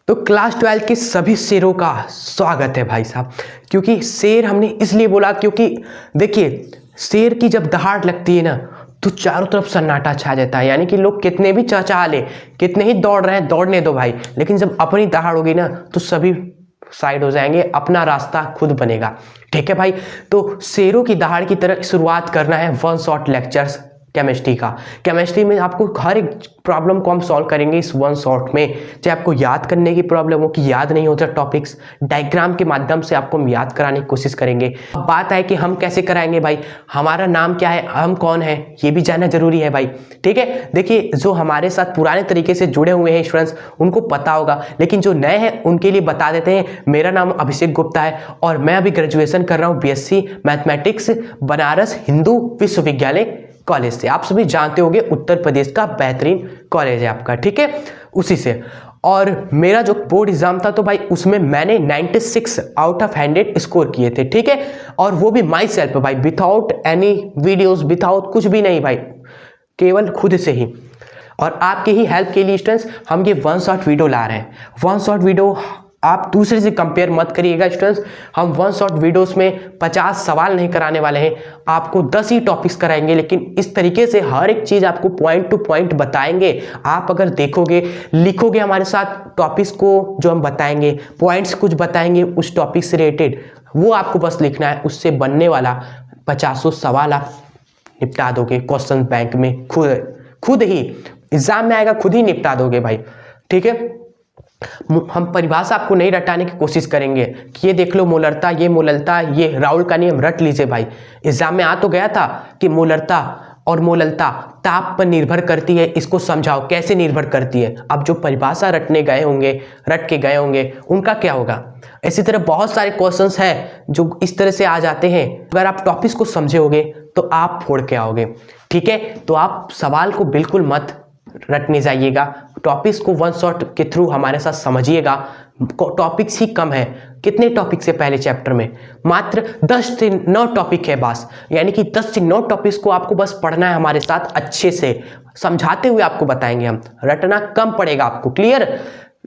तो क्लास 12 के सभी शेरों का स्वागत है भाई साहब। क्योंकि शेर हमने इसलिए बोला क्योंकि देखिए, शेर की जब दहाड़ लगती है ना तो चारों तरफ सन्नाटा छा जाता है। यानी कि लोग कितने भी चहचहा ले, कितने ही दौड़ रहे हैं, दौड़ने दो भाई, लेकिन जब अपनी दहाड़ होगी ना तो सभी साइड हो जाएंगे, अपना रास्ता खुद बनेगा। ठीक है भाई, तो शेरों की दहाड़ की तरह शुरुआत करना है वन शॉट लेक्चर्स केमिस्ट्री का। केमिस्ट्री में आपको हर एक प्रॉब्लम को हम सॉल्व करेंगे इस वन शॉट में। चाहे आपको याद करने की प्रॉब्लम हो कि याद नहीं होता टॉपिक्स, डायग्राम के माध्यम से आपको हम याद कराने की कोशिश करेंगे। बात है कि हम कैसे कराएंगे भाई, हमारा नाम क्या है, हम कौन है, ये भी जानना जरूरी है भाई। ठीक है, देखिए जो हमारे साथ पुराने तरीके से जुड़े हुए हैं स्टूडेंट्स उनको पता होगा, लेकिन जो नए हैं उनके लिए बता देते हैं। मेरा नाम अभिषेक गुप्ता है और मैं अभी ग्रेजुएशन कर रहा हूँ BSc मैथमेटिक्स बनारस हिंदू विश्वविद्यालय कॉलेज से। आप सभी जानते होंगे उत्तर प्रदेश का बेहतरीन कॉलेज है आपका। ठीक है, उसी से। और मेरा जो बोर्ड एग्जाम था तो भाई उसमें मैंने 96 आउट ऑफ 100 स्कोर किए थे। ठीक है, और वो भी माई सेल्फ भाई, विथआउट एनी वीडियोस, विथआउट कुछ भी नहीं भाई, केवल खुद से ही। और आपके ही हेल्प के लिए स्टूडेंट्स हम ये वन शॉट वीडियो ला रहे हैं। वन शॉट वीडियो आप दूसरे से कंपेयर मत करिएगा स्टूडेंट्स। हम वन शॉट वीडियोस में 50 सवाल नहीं कराने वाले हैं, आपको 10 ही टॉपिक्स कराएंगे, लेकिन इस तरीके से हर एक चीज़ आपको पॉइंट टू पॉइंट बताएंगे। आप अगर देखोगे, लिखोगे हमारे साथ टॉपिक्स को जो हम बताएंगे, पॉइंट्स कुछ बताएंगे उस टॉपिक से रिलेटेड, वो आपको बस लिखना है। उससे बनने वाला 50 सवाल आप निपटा दोगे क्वेश्चन बैंक में, खुद ही एग्जाम में आएगा, खुद ही निपटा दोगे भाई। ठीक है, हम परिभाषा आपको नहीं रटाने की कोशिश करेंगे कि ये देख लो मोलरता, ये मोललता, ये राउल का नियम रट लीजिए भाई। एग्जाम में आ तो गया था कि मोलरता और मोललता ताप पर निर्भर करती है, इसको समझाओ कैसे निर्भर करती है। अब जो परिभाषा रट के गए होंगे उनका क्या होगा। इसी तरह बहुत सारे क्वेश्चंस हैं जो इस तरह से आ जाते हैं। अगर आप टॉपिक्स को समझे होगे तो आप फोड़ के आओगे। ठीक है, तो आप सवाल को बिल्कुल मत रटने जाइएगा, टॉपिक्स को वन शॉट के थ्रू हमारे साथ समझिएगा। टॉपिक्स ही कम है। कितने टॉपिक्स है पहले चैप्टर में? मात्र 10 से 9 टॉपिक है बस। यानी कि 10 से 9 टॉपिक्स को आपको बस पढ़ना है हमारे साथ, अच्छे से समझाते हुए आपको बताएंगे हम। रटना कम पड़ेगा आपको, क्लियर?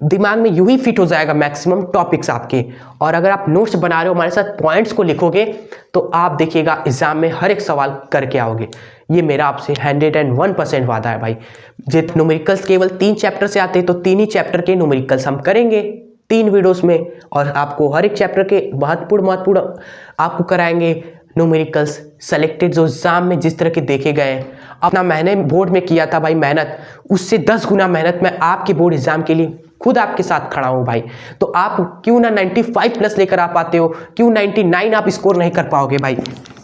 दिमाग में यूं ही फिट हो जाएगा मैक्सिमम टॉपिक्स आपके। और अगर आप नोट्स बना रहे हो हमारे साथ, पॉइंट्स को लिखोगे तो आप देखिएगा एग्जाम में हर एक सवाल करके आओगे। ये मेरा आपसे 101% वादा है भाई। जित न्यूमेरिकल्स केवल 3 चैप्टर से आते हैं तो 3 ही चैप्टर के न्यूमेरिकल्स हम करेंगे 3 वीडियोस में, और आपको हर एक चैप्टर के महत्वपूर्ण आपको कराएंगे न्यूमेरिकल्स सेलेक्टेड, जो एग्जाम में जिस तरह के देखे गए हैं। अपना मैंने बोर्ड में किया था भाई मेहनत, उससे 10 गुना मेहनत मैं आपके बोर्ड एग्जाम के लिए खुद आपके साथ खड़ा हूं भाई। तो आप क्यों ना 95 प्लस लेकर आ पाते हो, क्यों 99 आप स्कोर नहीं कर पाओगे भाई?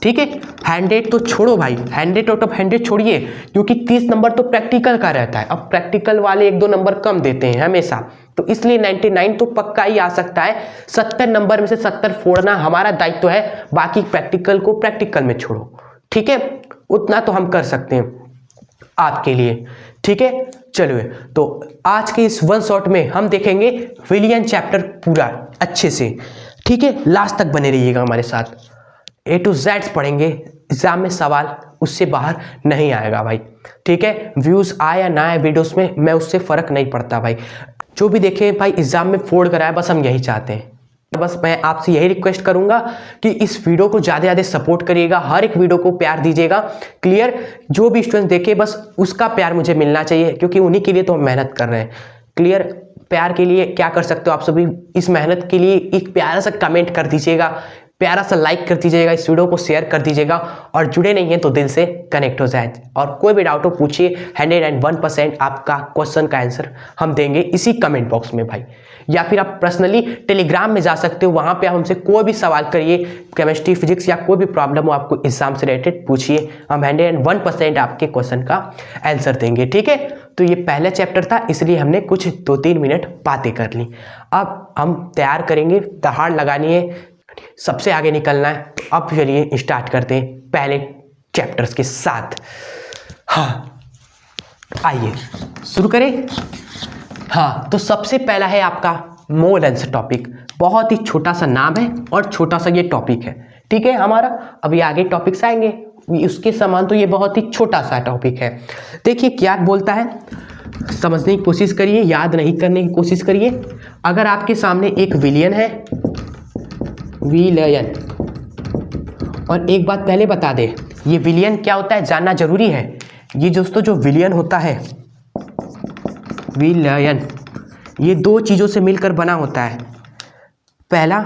ठीक है, 100 तो छोड़ो भाई, 100 आउट ऑफ 100 छोड़िए, क्योंकि 30 नंबर तो प्रैक्टिकल का रहता है। अब प्रैक्टिकल वाले 1-2 नंबर कम देते हैं हमेशा, तो इसलिए 99 तो पक्का ही आ सकता है। 70 नंबर में से 70 फोड़ना हमारा दायित्व है, बाकी प्रैक्टिकल को प्रैक्टिकल में छोड़ो। ठीक है, उतना तो हम कर सकते हैं आपके लिए। ठीक है, चलिए तो आज के इस वन शॉट में हम देखेंगे विलियन चैप्टर पूरा अच्छे से। ठीक है, लास्ट तक बने रहिएगा हमारे साथ, A to Z पढ़ेंगे। एग्जाम में सवाल उससे बाहर नहीं आएगा भाई। ठीक है, व्यूज आए या ना आए वीडियोस में, मैं उससे फर्क नहीं पड़ता भाई। जो भी देखे भाई एग्जाम में फोड़ कराए, बस हम यही चाहते हैं। बस मैं आपसे यही रिक्वेस्ट करूंगा कि इस वीडियो को ज़्यादा ज़्यादा सपोर्ट करिएगा, हर एक वीडियो को प्यार दीजिएगा। क्लियर? जो भी स्टूडेंट देखे बस उसका प्यार मुझे मिलना चाहिए, क्योंकि उन्हीं के लिए तो हम मेहनत कर रहे हैं। क्लियर? प्यार के लिए क्या कर सकते हो आप सभी, इस मेहनत के लिए एक प्यारा सा कमेंट कर दीजिएगा, प्यारा सा लाइक कर दीजिएगा, इस वीडियो को शेयर कर दीजिएगा, और जुड़े नहीं हैं तो दिल से कनेक्ट हो जाए। और कोई भी डाउट हो पूछिए, 101% आपका क्वेश्चन का आंसर हम देंगे इसी कमेंट बॉक्स में भाई। या फिर आप पर्सनली टेलीग्राम में जा सकते हो, वहाँ पे आप हमसे कोई भी सवाल करिए, केमिस्ट्री फिजिक्स या कोई भी प्रॉब्लम हो आपको एग्जाम से रिलेटेड पूछिए, हम 101% आपके क्वेश्चन का आंसर देंगे। ठीक है, तो ये पहला चैप्टर था, इसलिए हमने कुछ 2-3 मिनट बातें कर ली। अब हम तैयार करेंगे, दहाड़ लगानी है, सबसे आगे निकलना है। अब चलिए स्टार्ट करते हैं पहले चैप्टर्स के साथ। हाँ, आइए शुरू करें। हाँ, तो सबसे पहला है आपका मोलेंस टॉपिक। बहुत ही छोटा सा नाम है और छोटा सा ये टॉपिक है। ठीक है हमारा, अभी आगे टॉपिक्स आएंगे उसके समान, तो ये बहुत ही छोटा सा टॉपिक है। देखिए क्या बोलता है, समझने की कोशिश करिए, याद नहीं करने की कोशिश करिए। अगर आपके सामने एक विलयन है, विलयन, और एक बात पहले बता दे, ये विलयन क्या होता है जानना जरूरी है। ये दोस्तों जो विलयन होता है, विलयन, ये दो चीज़ों से मिलकर बना होता है। पहला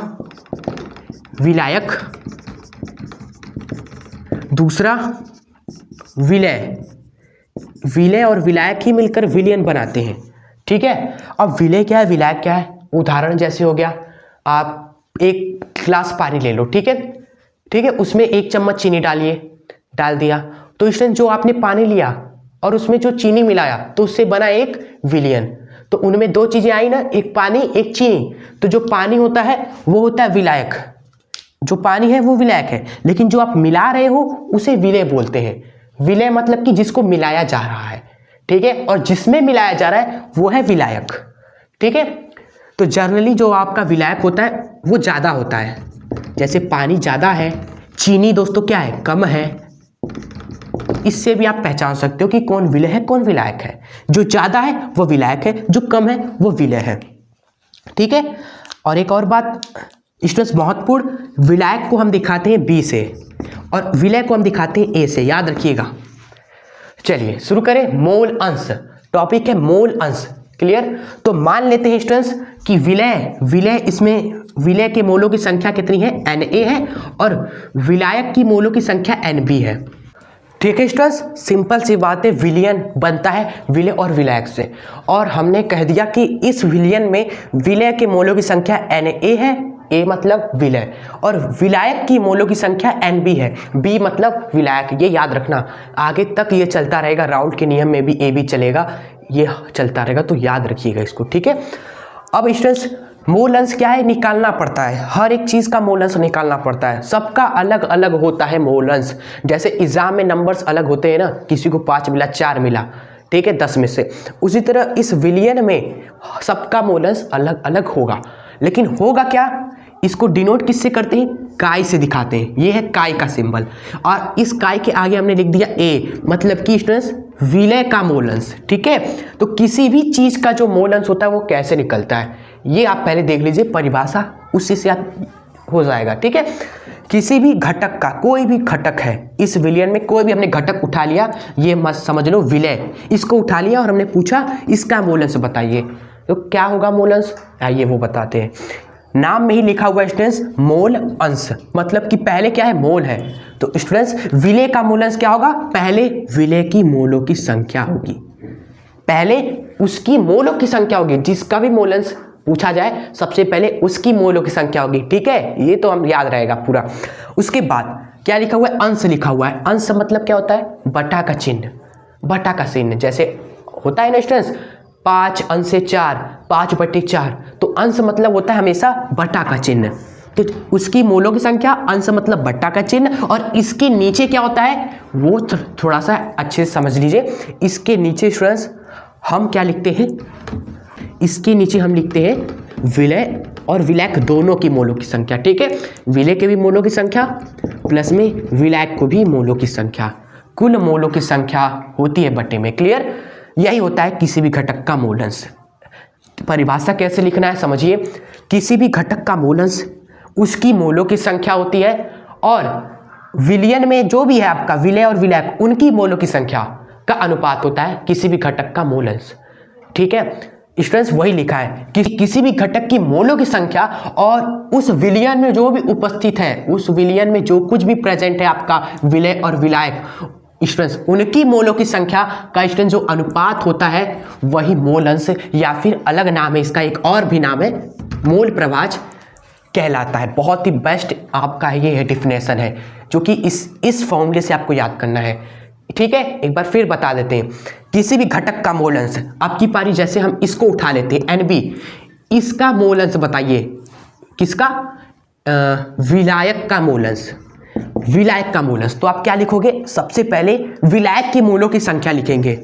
विलायक, दूसरा विलय। विलय और विलायक ही मिलकर विलयन बनाते हैं, ठीक है। अब विलय क्या है, विलायक क्या है, उदाहरण जैसे हो गया, आप एक ग्लास पानी ले लो, ठीक है, ठीक है, उसमें 1 चम्मच चीनी डालिए, डाल दिया, तो इसमें जो आपने पानी लिया और उसमें जो चीनी मिलाया तो उससे बना एक विलयन। तो उनमें दो चीजें आई ना, एक पानी एक चीनी। तो जो पानी होता है वो होता है विलायक, जो पानी है वो विलायक है, लेकिन जो आप मिला रहे हो उसे विलय बोलते हैं। विलय मतलब कि जिसको मिलाया जा रहा है, ठीक है, और जिसमें मिलाया जा रहा है वो है विलायक, ठीक है। तो जनरली जो आपका विलायक होता है वो ज़्यादा होता है, जैसे पानी ज़्यादा है, चीनी दोस्तों क्या है, कम है। इससे भी आप पहचान सकते हो कि कौन विलय है कौन विलायक है। जो ज़्यादा है वो विलायक है, जो कम है वो विलय है, ठीक है। और एक और बात स्टूडेंट्स महत्वपूर्ण, विलायक को हम दिखाते हैं बी से और विलय को हम दिखाते हैं ए से, याद रखिएगा। चलिए शुरू करें। मोल अंश, टॉपिक है मोल अंश, क्लियर। तो मान लेते हैं स्टूडेंट्स कि विलय इसमें विलय के मोलों की संख्या कितनी है, Na है, और विलायक की मोलों की संख्या Nb है, ठीक है स्टूडेंट्स। सिंपल सी बात है, विलयन बनता है विलय और विलायक से, और हमने कह दिया कि इस विलयन में विलय के मोलों की संख्या Na है, A मतलब विलय, और विलायक की मोलों की संख्या Nb है, B मतलब विलायक। ये याद रखना, आगे तक ये चलता रहेगा, राउल्ट के नियम में भी AB चलेगा, ये चलता रहेगा, तो याद रखिएगा इसको, ठीक है। अब स्टूडेंट्स मोल अंश क्या है, निकालना पड़ता है, हर एक चीज़ का मोल अंश निकालना पड़ता है, सबका अलग अलग होता है मोल अंश। जैसे एग्जाम में नंबर्स अलग होते हैं ना, किसी को 5 मिला 4 मिला, ठीक है, 10 में से, उसी तरह इस विलयन में सबका मोल अंश अलग अलग होगा। लेकिन होगा क्या, इसको डिनोट किससे करते हैं, काई से दिखाते हैं, ये है काई का सिंबल, और इस काई के आगे हमने लिख दिया A, मतलब कि स्टूडेंट्स विलय का मोल अंश, ठीक है। तो किसी भी चीज़ का जो मोल अंश होता है वो कैसे निकलता है, ये आप पहले देख लीजिए परिभाषा, उसी से आप हो जाएगा, ठीक है। किसी भी घटक का, कोई भी घटक है इस विलयन में, कोई भी हमने घटक उठा लिया, ये मत समझ लो विलय, इसको उठा लिया और हमने पूछा इसका मोल अंश बताइए, तो क्या होगा मोल अंश, आइए वो बताते हैं। नाम में ही लिखा हुआ स्टूडेंट्स मोल अंश, मतलब कि पहले क्या है, मोल है, तो स्टूडेंट्स विलय का मोल अंश क्या होगा, पहले विलय की मोलों की संख्या होगी, पहले उसकी मोलों की संख्या होगी, जिसका भी मोल अंश पूछा जाए सबसे पहले उसकी मोलों की संख्या होगी, ठीक है, ये तो हम याद रहेगा पूरा। उसके बाद क्या लिखा हुआ है, अंश लिखा हुआ है। अंश मतलब क्या होता है, बटा का चिन्ह, बटा का चिन्ह, जैसे होता है ना स्टूडेंट्स 5 अंश 4, 5/4, तो अंश मतलब होता है हमेशा बटा का चिन्ह, तो उसकी मोलों की संख्या, अंश मतलब बट्टा का चिन्ह, और इसके नीचे क्या होता है वो थोड़ा सा अच्छे से समझ लीजिए। इसके नीचे स्टूडेंट्स हम क्या लिखते हैं, इसके नीचे हम लिखते हैं विलय और विलायक दोनों की मोलों की संख्या, ठीक है, विलय के भी मोलों की संख्या प्लस में विलायक को भी मोलों की संख्या, कुल मोलों की संख्या होती है बटे में, क्लियर। यही होता है किसी भी घटक का मोल अंश। परिभाषा कैसे लिखना है समझिए, किसी भी घटक का मोल अंश उसकी मोलों की संख्या होती है, और विलयन में जो भी है आपका विलय और विलायक, उनकी मोलों की संख्या का अनुपात होता है किसी भी घटक का मोल अंश, ठीक है। स्टूडेंट्स वही लिखा है कि किसी भी घटक की मोलों की संख्या और उस विलयन में जो भी उपस्थित है, उस विलयन में जो कुछ भी प्रेजेंट है आपका विलय और विलायक, स्टूडेंट्स उनकी मोलों की संख्या का स्टूडेंट जो अनुपात होता है वही मोल अंश, या फिर अलग नाम है इसका, एक और भी नाम है मोल प्रभाज कहलाता है। बहुत ही बेस्ट आपका ये है डेफिनेशन है, जो कि इस फॉर्मूले से आपको याद करना है, ठीक है। एक बार फिर बता देते हैं, किसी भी घटक का मोल अंश, आपकी पारी, जैसे हम इसको उठा लेते हैं Nb, इसका मोल अंश बताइए, किसका, विलायक का मोल अंश, विलायक का मोल अंश। तो आप क्या लिखोगे, सबसे पहले विलायक की मोलों की संख्या लिखेंगे,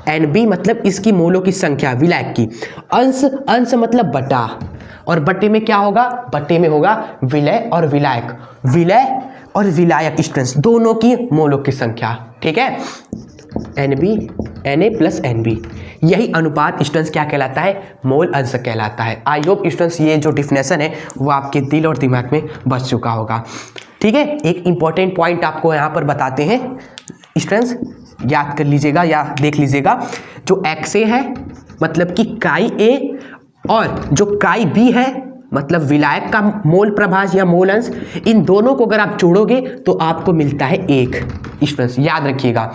Nb मतलब इसकी मोलों की संख्या विलायक की, अंश, अंश मतलब बटा, और बटे में क्या होगा, बटे में होगा विलय और विलायक, विलय और विलायक स्टूडेंट्स दोनों की मोलों की संख्या, ठीक है। NB Na प्लस NB, यही अनुपात स्टूडेंट्स क्या कहलाता है? मोल अंश कहलाता है। आई होप स्टूडेंट्स ये जो डिफिनेशन है वो आपके दिल और दिमाग में बस चुका होगा। ठीक है, एक इंपॉर्टेंट पॉइंट आपको यहाँ पर बताते हैं स्टूडेंट्स, याद कर लीजिएगा या देख लीजिएगा। जो XA है मतलब कि काई A, और जो काई B है मतलब विलायक का मोल प्रभाज या मोल अंश, इन दोनों को अगर आप जोड़ोगे तो आपको मिलता है 1। स्टूडेंट्स याद रखिएगा,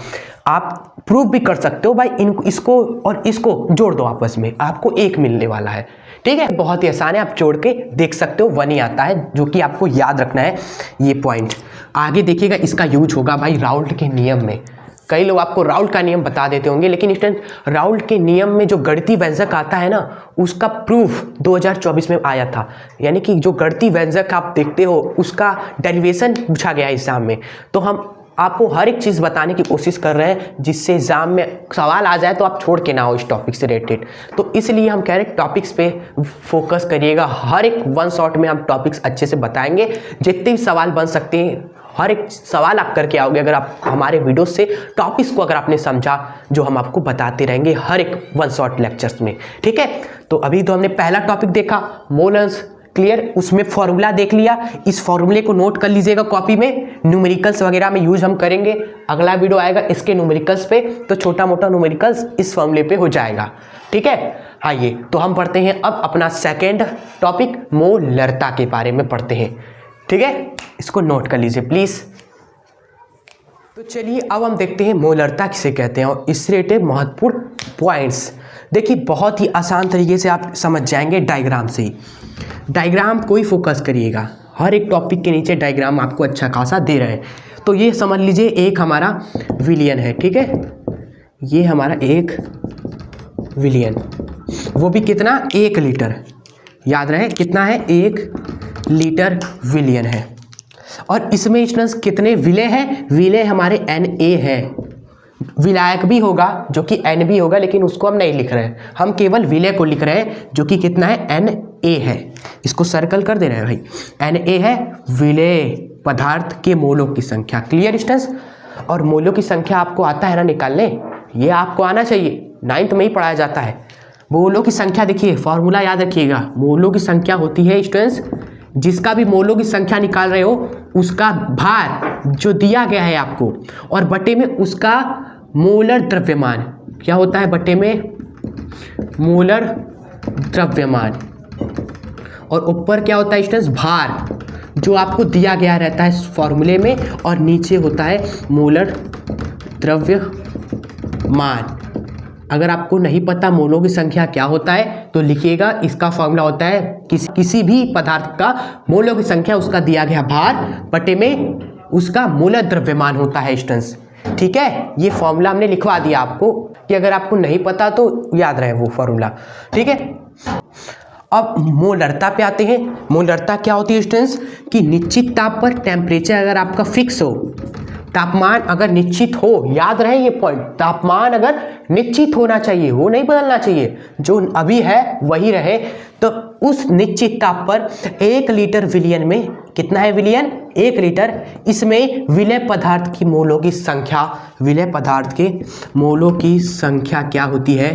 आप प्रूव भी कर सकते हो भाई, इसको और इसको जोड़ दो आपस में, आपको 1 मिलने वाला है। ठीक है, बहुत ही आसान है, आप जोड़ के देख सकते हो, 1 ही आता है, जो कि आपको याद रखना है ये पॉइंट। आगे देखिएगा, इसका यूज होगा भाई राउल्ट के नियम में। कई लोग आपको राउल्ट का नियम बता देते होंगे, लेकिन स्टूडेंट राउल्ट के नियम में जो गणितीय व्यंजक आता है ना, उसका प्रूफ 2024 में आया था। यानी कि जो गणितीय व्यंजक आप देखते हो उसका डेरिवेशन पूछा गया एग्जाम में। तो हम आपको हर एक चीज़ बताने की कोशिश कर रहे हैं, जिससे एग्जाम में सवाल आ जाए तो आप छोड़ के ना हो इस टॉपिक से रिलेटेड। तो इसलिए हम कह रहे हैं टॉपिक्स पे फोकस करिएगा, हर एक वन शॉट में हम टॉपिक्स अच्छे से बताएंगे। जितने भी सवाल बन सकते हैं हर एक सवाल आप करके आओगे अगर आप हमारे वीडियो से टॉपिक्स को अगर आपने समझा, जो हम आपको बताते रहेंगे हर एक वन शॉट लेक्चर्स में। ठीक है, तो अभी तो हमने पहला टॉपिक देखा मोल अंश, क्लियर, उसमें फॉर्मूला देख लिया। इस फॉर्मूले को नोट कर लीजिएगा कॉपी में, न्यूमेरिकल्स वगैरह में यूज हम करेंगे। अगला वीडियो आएगा इसके न्यूमेरिकल्स पे, तो छोटा मोटा न्यूमेरिकल्स इस फॉर्मूले पे हो जाएगा। ठीक है, आइए तो हम पढ़ते हैं अब अपना सेकेंड टॉपिक, मोलरता के बारे में पढ़ते हैं। ठीक है, इसको नोट कर लीजिए प्लीज। तो चलिए अब हम देखते हैं मोलरता किसे कहते हैं और इससे रिलेटेड महत्वपूर्ण पॉइंट्स। देखिए बहुत ही आसान तरीके से आप समझ जाएंगे डायग्राम से ही। डायग्राम को ही फोकस करिएगा, हर एक टॉपिक के नीचे डायग्राम आपको अच्छा खासा दे रहे हैं। तो ये समझ लीजिए एक हमारा विलियन है। ठीक है, ये हमारा एक विलियन, वो भी कितना? 1 लीटर। याद रहे कितना है? 1 लीटर विलियन है। और इसमें स्टूडेंट्स कितने विलय हैं? विलय हमारे Na है। विलायक भी होगा जो कि Nb होगा, लेकिन उसको हम नहीं लिख रहे हैं, हम केवल विलय को लिख रहे हैं जो कि कितना है? Na है। इसको सर्कल कर दे रहे हैं भाई, Na है विलय पदार्थ के मोलों की संख्या। Clear students? और मोलों की संख्या आपको आता है ना निकालने, ये आपको आना चाहिए, 9th में ही पढ़ाया जाता है। मोलों की संख्या देखिए, फॉर्मूला याद रखिएगा, मोलों की संख्या होती है स्टूडेंट्स, जिसका भी मोलों की संख्या निकाल रहे हो उसका भार जो दिया गया है आपको, और बटे में उसका मोलर द्रव्यमान क्या होता है? बटे में मोलर द्रव्यमान, और ऊपर क्या होता है स्टूडेंट्स? भार, जो आपको दिया गया रहता है फॉर्मूले में, और नीचे होता है मोलर द्रव्यमान। अगर आपको नहीं पता मोलों की संख्या क्या होता है तो लिखिएगा, इसका फॉर्मूला होता है किसी भी पदार्थ का मोलों की संख्या उसका दिया गया भार बटे में उसका मोलर द्रव्यमान होता है स्टूडेंट्स। ठीक है, ये फॉर्मूला हमने लिखवा दिया आपको कि अगर आपको नहीं पता तो याद रहे वो फॉर्मूला। ठीक है, अब मोलरता पे आते हैं। मोलरता क्या होती है स्टूडेंट्स? कि निश्चित ताप पर टेम्परेचर अगर आपका फिक्स हो, तापमान अगर निश्चित हो, याद रहे ये पॉइंट, तापमान अगर निश्चित होना चाहिए, वो नहीं बदलना चाहिए, जो अभी है वही रहे। तो उस निश्चित ताप पर 1 लीटर विलियन में कितना है? विलियन 1 लीटर, इसमें विलय पदार्थ की मोलों की संख्या, विलय पदार्थ के मोलों की संख्या क्या होती है?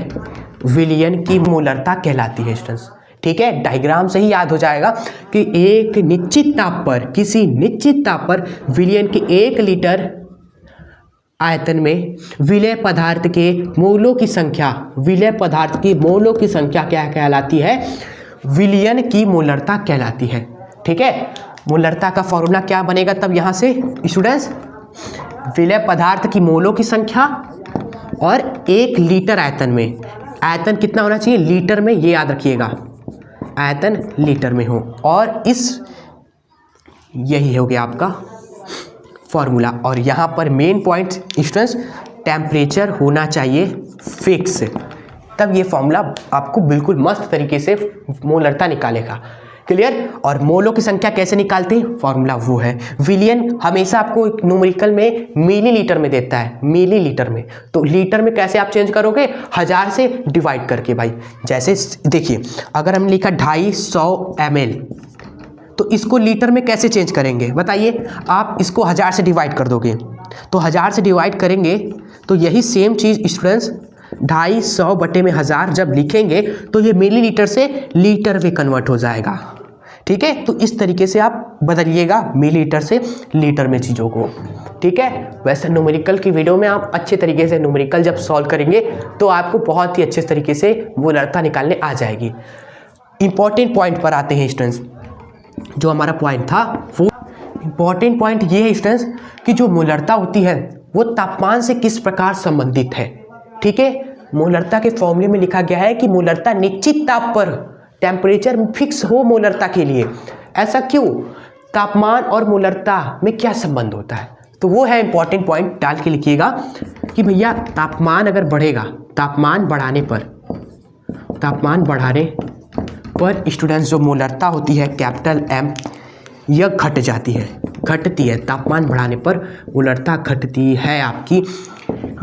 विलियन की मोलरता कहलाती है स्टूडेंट्स। ठीक है, डायग्राम से ही याद हो जाएगा कि एक निश्चित ताप पर, किसी निश्चित ताप पर विलियन के 1 लीटर आयतन में विलय पदार्थ के मोलों की संख्या, विलय पदार्थ की मोलों की संख्या क्या कहलाती है? विलियन की मोलरता कहलाती है। ठीक है, मोलरता का फॉर्मूला क्या बनेगा तब यहाँ से स्टूडेंट्स? विलय पदार्थ की मोलों की संख्या और 1 लीटर आयतन में, आयतन कितना होना चाहिए? लीटर में, ये याद रखिएगा, आयतन लीटर में हो, और यही हो गया आपका फॉर्मूला। और यहाँ पर मेन पॉइंट स्टूडेंट्स, टेम्परेचर होना चाहिए फिक्स, तब ये फॉर्मूला आपको बिल्कुल मस्त तरीके से मोलरता निकालेगा। क्लियर? और मोलों की संख्या कैसे निकालते हैं? फॉर्मूला वो है, विलियन हमेशा आपको न्यूमेरिकल में मिलीलीटर में देता है, मिलीलीटर में, तो लीटर में कैसे आप चेंज करोगे? 1000 से डिवाइड करके भाई। जैसे देखिए, अगर हमने लिखा 250 ml, तो इसको लीटर में कैसे चेंज करेंगे बताइए? आप इसको 1000 से डिवाइड कर दोगे, तो 1000 से डिवाइड करेंगे तो यही सेम चीज़ स्टूडेंट्स 250/1000 जब लिखेंगे तो ये मिलीलीटर से लीटर में कन्वर्ट हो जाएगा। ठीक है, तो इस तरीके से आप बदलिएगा मिलीलीटर से लीटर में चीज़ों को। ठीक है, वैसे न्यूमेरिकल की वीडियो में आप अच्छे तरीके से न्यूमेरिकल जब सॉल्व करेंगे तो आपको बहुत ही अच्छे तरीके से मोलरता निकालने आ जाएगी। इंपॉर्टेंट पॉइंट पर आते हैं स्टूडेंट्स। जो हमारा पॉइंट था वो इंपॉर्टेंट पॉइंट ये है स्टूडेंट्स कि जो मोलरता होती है वो तापमान से किस प्रकार संबंधित है। ठीक है, मोलरता के फॉर्मूले में लिखा गया है कि मोलरता निश्चित ताप पर टेम्परेचर फिक्स हो मोलरता के लिए। ऐसा क्यों? तापमान और मोलरता में क्या संबंध होता है, तो वो है इंपॉर्टेंट पॉइंट। डाल के लिखिएगा कि भैया तापमान अगर बढ़ेगा, तापमान बढ़ाने पर स्टूडेंट्स जो मोलरता होती है कैपिटल M यह घटती है। तापमान बढ़ाने पर मोलरता घटती है आपकी।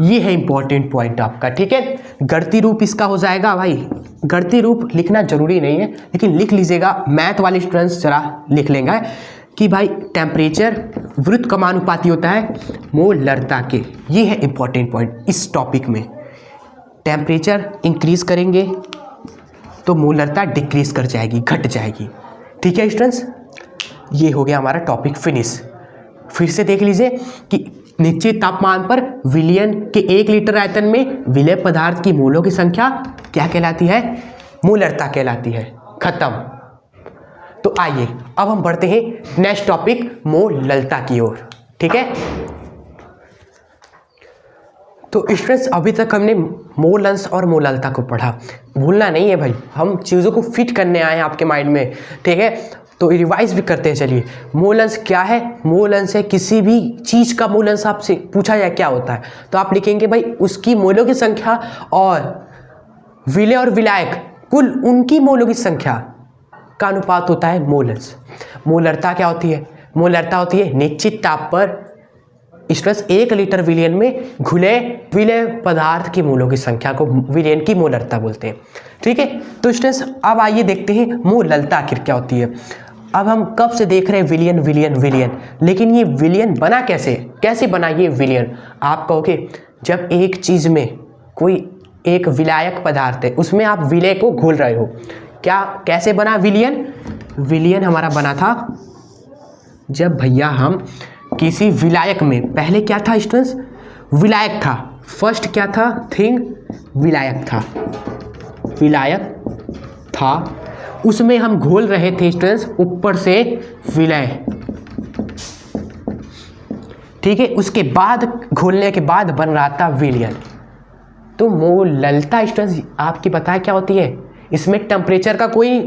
ये है इंपॉर्टेंट पॉइंट आपका। ठीक है, गणितीय रूप इसका हो जाएगा भाई। गणितीय रूप लिखना जरूरी नहीं है, लेकिन लिख लीजिएगा। मैथ वाले स्टूडेंट्स जरा लिख लेंगे कि भाई टेम्परेचर वृत्त कमानुपाती होता है मोलरता के। ये है इंपॉर्टेंट पॉइंट इस टॉपिक में। टेम्परेचर इंक्रीज करेंगे तो मोलरता डिक्रीज कर जाएगी, घट जाएगी। ठीक है स्टूडेंट्स, ये हो गया हमारा टॉपिक फिनिश। फिर से देख लीजिए कि निश्चित तापमान पर विलयन के 1 लीटर आयतन में विलय पदार्थ की मोलों की संख्या क्या कहलाती है? मोलरता कहलाती है। खत्म। तो आइए अब हम बढ़ते हैं नेक्स्ट टॉपिक मोलरता की ओर। ठीक है, तो स्टूडेंट्स अभी तक हमने मोल अंश और मोलरता को पढ़ा। भूलना नहीं है भाई, हम चीज़ों को फिट करने आए हैं आपके माइंड में। ठीक है, तो रिवाइज भी करते हैं। चलिए, मोल अंश क्या है? मोल अंश है किसी भी चीज़ का मोल अंश आपसे पूछा जाए क्या होता है, तो आप लिखेंगे भाई उसकी मोलों की संख्या और विलय और विलायक कुल उनकी मोलों की संख्या का अनुपात होता है मोल अंश। मोलरता क्या होती है? मोलरता होती है निश्चित ताप पर स्ट्रेस 1 लीटर विलयन में घुले विलय पदार्थ की मोलों की संख्या को विलयन की मोलरता बोलते हैं। ठीक है, तो स्ट्रेस अब आइए देखते हैं मोलरता आखिर क्या होती है। अब हम कब से देख रहे हैं विलयन विलयन विलयन, लेकिन ये विलयन बना कैसे बना ये विलयन? आप कहोगे जब एक चीज़ में कोई एक विलायक पदार्थ है उसमें आप विलय को घोल रहे हो, क्या कैसे बना विलयन? विलयन हमारा बना था जब भैया हम किसी विलायक में, पहले क्या था स्टूडेंट्स? विलायक था। फर्स्ट क्या था थिंग? विलायक था। उसमें हम घोल रहे थे स्टूडेंट्स ऊपर से विलय। ठीक है, उसके बाद घोलने के बाद बन रहा था विलयन। तो मोलरता स्टूडेंट्स आपकी पता है क्या होती है? इसमें टेम्परेचर का कोई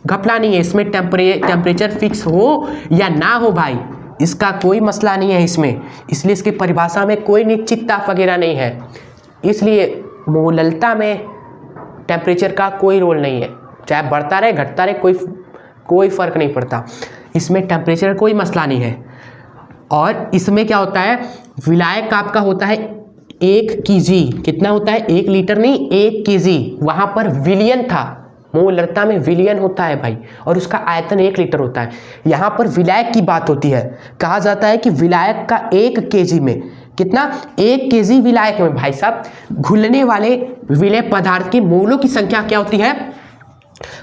घपला नहीं है। इसमें टेम्परेचर फिक्स हो या ना हो भाई, इसका कोई मसला नहीं है इसमें। इसलिए इसकी परिभाषा में कोई निश्चित ताप वगैरह नहीं है। इसलिए मोलरता में टेम्परेचर का कोई रोल नहीं है, चाहे बढ़ता रहे घटता रहे कोई फ़र्क नहीं पड़ता। इसमें टेम्परेचर का कोई मसला नहीं है। और इसमें क्या होता है? विलायक आपका होता है 1 kg। कितना होता है? 1 लीटर नहीं, 1 kg। वहाँ पर विलयन था। मोलरता में विलयन होता है भाई, और उसका आयतन 1 लीटर होता है। यहाँ पर विलायक की बात होती है। कहा जाता है कि विलायक का 1 kg में कितना? 1 kg विलायक में भाई साहब घुलने वाले विलय पदार्थ की मोलों की संख्या क्या होती है?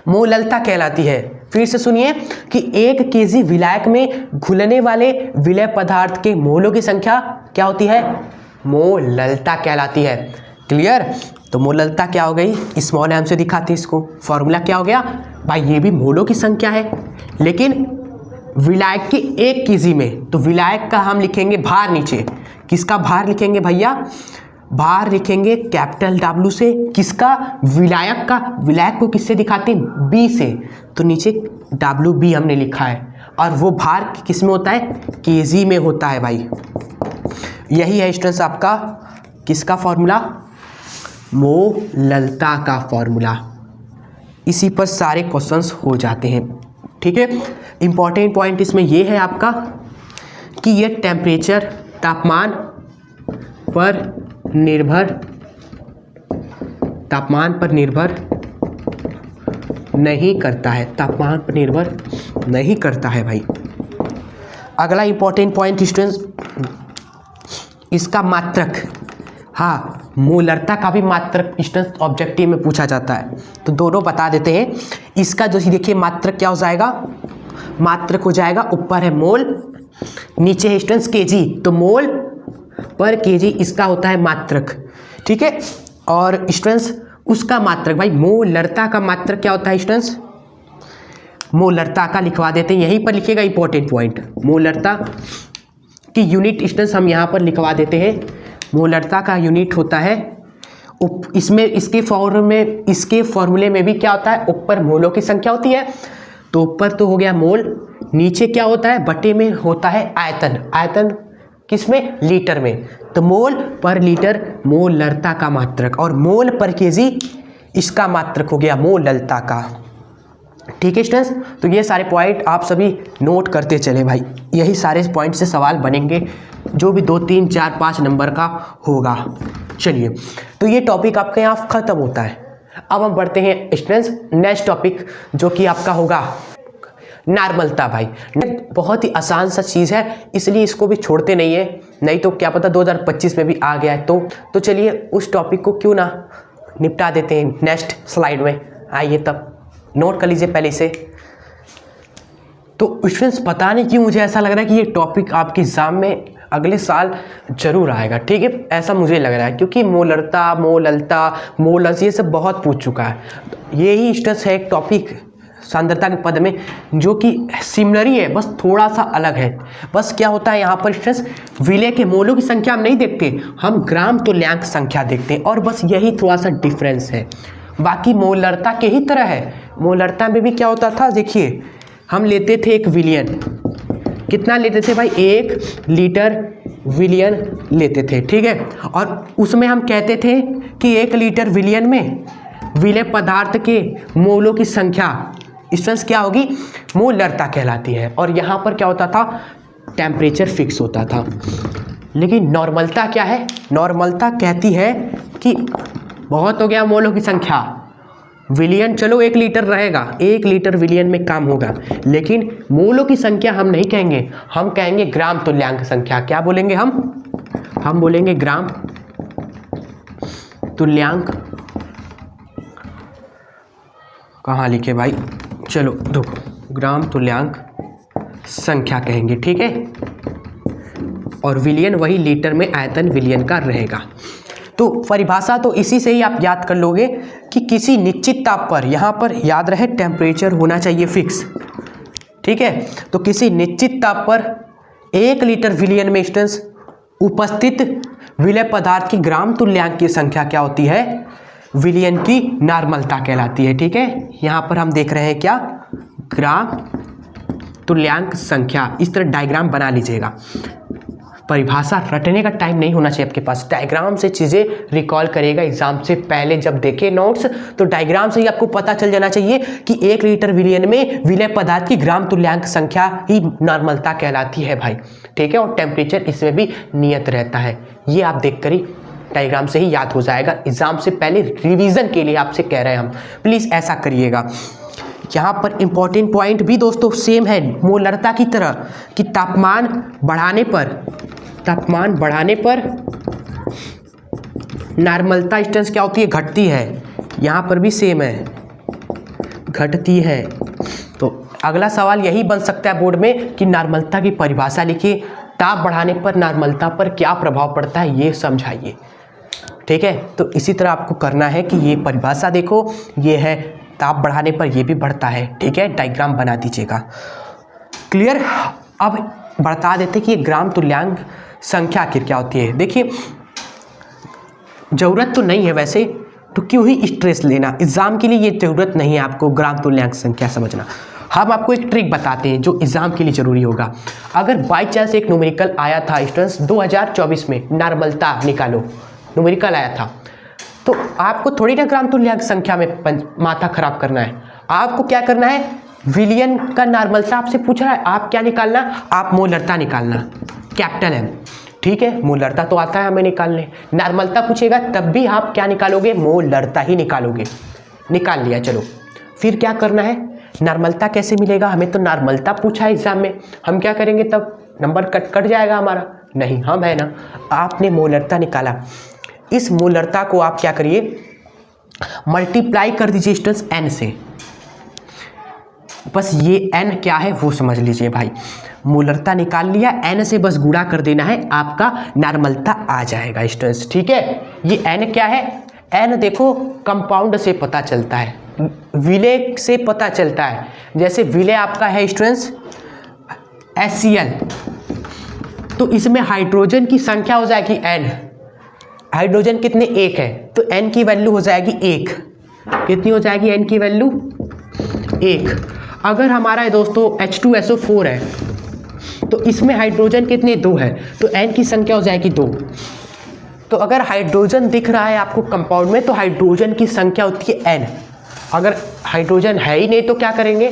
मोलरता कहलाती है। फिर से सुनिए कि 1 kg विलायक में घुलने वाले विलय पदार्थ के मोलों की संख्या क्या होती है? मोलरता कहलाती है। क्लियर? तो मोलरता क्या हो गई? स्मॉल m से दिखाते हैं इसको। फॉर्मूला क्या हो गया भाई? ये भी मोलों की संख्या है, लेकिन विलायक के 1 kg में। तो विलायक का हम लिखेंगे भार नीचे। किसका भार लिखेंगे भैया? भार लिखेंगे कैपिटल W से। किसका? विलायक का। विलायक को किससे दिखाते हैं? B से। तो नीचे WB हमने लिखा है, और वो भार किस में होता है? kg में होता है भाई। यही है स्टूडेंट्स आपका किसका फॉर्मूला? मोलरता का फॉर्मूला। इसी पर सारे क्वेश्चंस हो जाते हैं। ठीक है, इंपॉर्टेंट पॉइंट इसमें यह है आपका कि यह टेम्परेचर तापमान पर निर्भर नहीं करता है। तापमान पर निर्भर नहीं करता है भाई। अगला इंपॉर्टेंट पॉइंट स्टूडेंट्स, इसका मात्रक हाँ, मोलरता का भी मात्रक स्टूडेंट्स ऑब्जेक्टिव में पूछा जाता है, तो दोनों बता देते हैं। इसका जो देखिए मात्रक क्या हो जाएगा, मात्रक हो जाएगा, ऊपर है मोल, नीचे है स्टूडेंट्स केजी, तो मोल पर केजी इसका होता है मात्रक, ठीक है। और स्टूडेंट्स उसका मात्रक, भाई मोलरता का मात्रक क्या होता है स्टूडेंट्स, मोलरता का लिखवा देते हैं, यहीं पर लिखिएगा इंपॉर्टेंट पॉइंट, मोलरता की यूनिट स्टूडेंट्स हम यहाँ पर लिखवा देते हैं। मोलरता का यूनिट होता है इसमें, इसके फॉर्मूले में भी क्या होता है, ऊपर मोलों की संख्या होती है, तो ऊपर तो हो गया मोल, नीचे क्या होता है, बटे में होता है आयतन, आयतन किसमें, लीटर में, तो मोल पर लीटर मोलरता का मात्रक, और मोल पर केजी इसका मात्रक हो गया मोलरता का, ठीक है स्टूडेंट्स। तो ये सारे पॉइंट आप सभी नोट करते चले भाई, यही सारे पॉइंट से सवाल बनेंगे, जो भी 2, 3, 4, 5 नंबर का होगा। चलिए, तो ये टॉपिक आपका यहाँ खत्म होता है। अब हम बढ़ते हैं स्टूडेंट्स नेक्स्ट टॉपिक, जो कि आपका होगा नॉर्मलता। भाई बहुत ही आसान सा चीज़ है, इसलिए इसको भी छोड़ते नहीं है, नहीं तो क्या पता 2025 में भी आ गया है। तो चलिए उस टॉपिक को क्यों ना निपटा देते हैं नेक्स्ट स्लाइड में। आइए तब नोट कर लीजिए पहले से। तो स्टूडेंट्स पता नहीं क्यों मुझे ऐसा लग रहा है कि ये टॉपिक आपके एग्जाम में अगले साल जरूर आएगा, ठीक है, ऐसा मुझे लग रहा है, क्योंकि मोलरता, मोललता, मोलस ये सब बहुत पूछ चुका है। यही स्टूडेंट्स है एक टॉपिक सांद्रता के पद में जो कि सिमिलर ही है, बस थोड़ा सा अलग है। बस क्या होता है यहाँ पर स्टूडेंट्स, विलय के मोलों की संख्या हम नहीं देखते, हम ग्राम तुल्यांक संख्या देखते हैं, और बस यही थोड़ा सा डिफरेंस है। बाकी मोलरता के ही तरह है, मोलरता में भी क्या होता था, देखिए हम लेते थे 1 विलियन, कितना लेते थे भाई, 1 लीटर विलियन लेते थे, ठीक है, और उसमें हम कहते थे कि 1 लीटर विलियन में विलय पदार्थ के मोलों की संख्या स्टूडेंट्स क्या होगी, मोलरता कहलाती है। और यहाँ पर क्या होता था, टेम्परेचर फिक्स होता था। लेकिन नॉर्मलता क्या है, नॉर्मलता कहती है कि बहुत हो गया मोलों की संख्या, विलियन चलो 1 लीटर रहेगा, 1 लीटर विलियन में काम होगा, लेकिन मोलों की संख्या हम नहीं कहेंगे, हम कहेंगे ग्राम तुल्यांक संख्या। क्या बोलेंगे हम बोलेंगे ग्राम तुल्यांक, कहाँ लिखे भाई, चलो देखो ग्राम तुल्यांक संख्या कहेंगे, ठीक है, और विलियन वही लीटर में आयतन विलियन का रहेगा। तो परिभाषा तो इसी से ही आप याद कर लोगे कि किसी निश्चित ताप पर, यहाँ पर याद रहे टेम्परेचर होना चाहिए फिक्स, ठीक है, तो किसी निश्चित ताप पर 1 लीटर विलियन में स्टूडेंट्स उपस्थित विलय पदार्थ की ग्राम तुल्यांक की संख्या क्या होती है, विलियन की नॉर्मलता कहलाती है, ठीक है। यहाँ पर हम देख रहे हैं क्या, ग्राम तुल्यांक संख्या, इस तरह डायग्राम बना लीजिएगा। परिभाषा रटने का टाइम नहीं होना चाहिए आपके पास, डायग्राम से चीज़ें रिकॉल करेगा एग्जाम से पहले, जब देखे नोट्स तो डायग्राम से ही आपको पता चल जाना चाहिए कि 1 लीटर विलियन में विलय पदार्थ की ग्राम तुल्यांक संख्या ही नॉर्मलता कहलाती है भाई, ठीक है, और टेम्परेचर इसमें भी नियत रहता है। ये आप देख कर ही डायग्राम से ही याद हो जाएगा, एग्जाम से पहले रिवीजन के लिए आपसे कह रहे हैं हम, प्लीज़ ऐसा करिएगा। यहाँ पर इंपॉर्टेंट पॉइंट भी दोस्तों सेम है मोलरता की तरह, कि तापमान बढ़ाने पर नॉर्मलता स्टेंस क्या होती है, घटती है। यहाँ पर भी सेम है, घटती है। तो अगला सवाल यही बन सकता है बोर्ड में कि नॉर्मलता की परिभाषा लिखिए, ताप बढ़ाने पर नॉर्मलता पर क्या प्रभाव पड़ता है ये समझाइए, ठीक है। तो इसी तरह आपको करना है कि ये परिभाषा देखो, ये है ताप बढ़ाने पर ये भी बढ़ता है, ठीक है, डायग्राम बना दीजिएगा। क्लियर। अब बता देते कि ये ग्राम तुल्यांक संख्या आखिर क्या होती है। देखिए ज़रूरत तो नहीं है वैसे, तो क्यों ही स्ट्रेस लेना, एग्ज़ाम के लिए ये ज़रूरत नहीं है आपको ग्राम तुल्यांक संख्या समझना। हम आपको एक ट्रिक बताते हैं जो एग्ज़ाम के लिए ज़रूरी होगा। अगर बाई चांस एक न्यूमेरिकल आया था स्टूडेंट्स 2024 में, नॉर्मलता निकालो, न्यूमेरिकल आया था, तो आपको थोड़ी ना ग्राम तुल्यांक संख्या में माथा खराब करना है। आपको क्या करना है, विलियन का नॉर्मलता आपसे पूछ रहा है, आप क्या निकालना, आप मोलरता निकालना, कैपिटल M, ठीक है। मोलरता तो आता है हमें निकालने, नॉर्मलता पूछेगा तब भी आप क्या निकालोगे, मोलरता ही निकालोगे। निकाल लिया, चलो फिर क्या करना है, नॉर्मलता कैसे मिलेगा, हमें तो नॉर्मलता पूछा है एग्जाम में, हम क्या करेंगे तब, नंबर कट जाएगा हमारा, नहीं हम है ना, आपने मोलरता निकाला, इस मोलरता को आप क्या करिए, मल्टीप्लाई कर दीजिए स्टूडेंट्स n से। बस ये n क्या है वो समझ लीजिए भाई, मोलरता निकाल लिया, n से बस गुणा कर देना है, आपका नॉर्मलता आ जाएगा स्टूडेंट्स। ठीक है, ये n क्या है, n देखो कंपाउंड से पता चलता है, विलय से पता चलता है। जैसे विलय आपका है स्टूडेंट्स HCl, तो इसमें हाइड्रोजन की संख्या हो जाएगी n, हाइड्रोजन कितने, एक है, तो n की वैल्यू हो जाएगी 1। कितनी हो जाएगी n की वैल्यू, 1। अगर हमारा है दोस्तों H2SO4 है, तो इसमें हाइड्रोजन कितने, 2 है, तो n की संख्या हो जाएगी 2। तो अगर हाइड्रोजन दिख रहा है आपको कंपाउंड में, तो हाइड्रोजन की संख्या होती है n। अगर हाइड्रोजन है ही नहीं तो क्या करेंगे,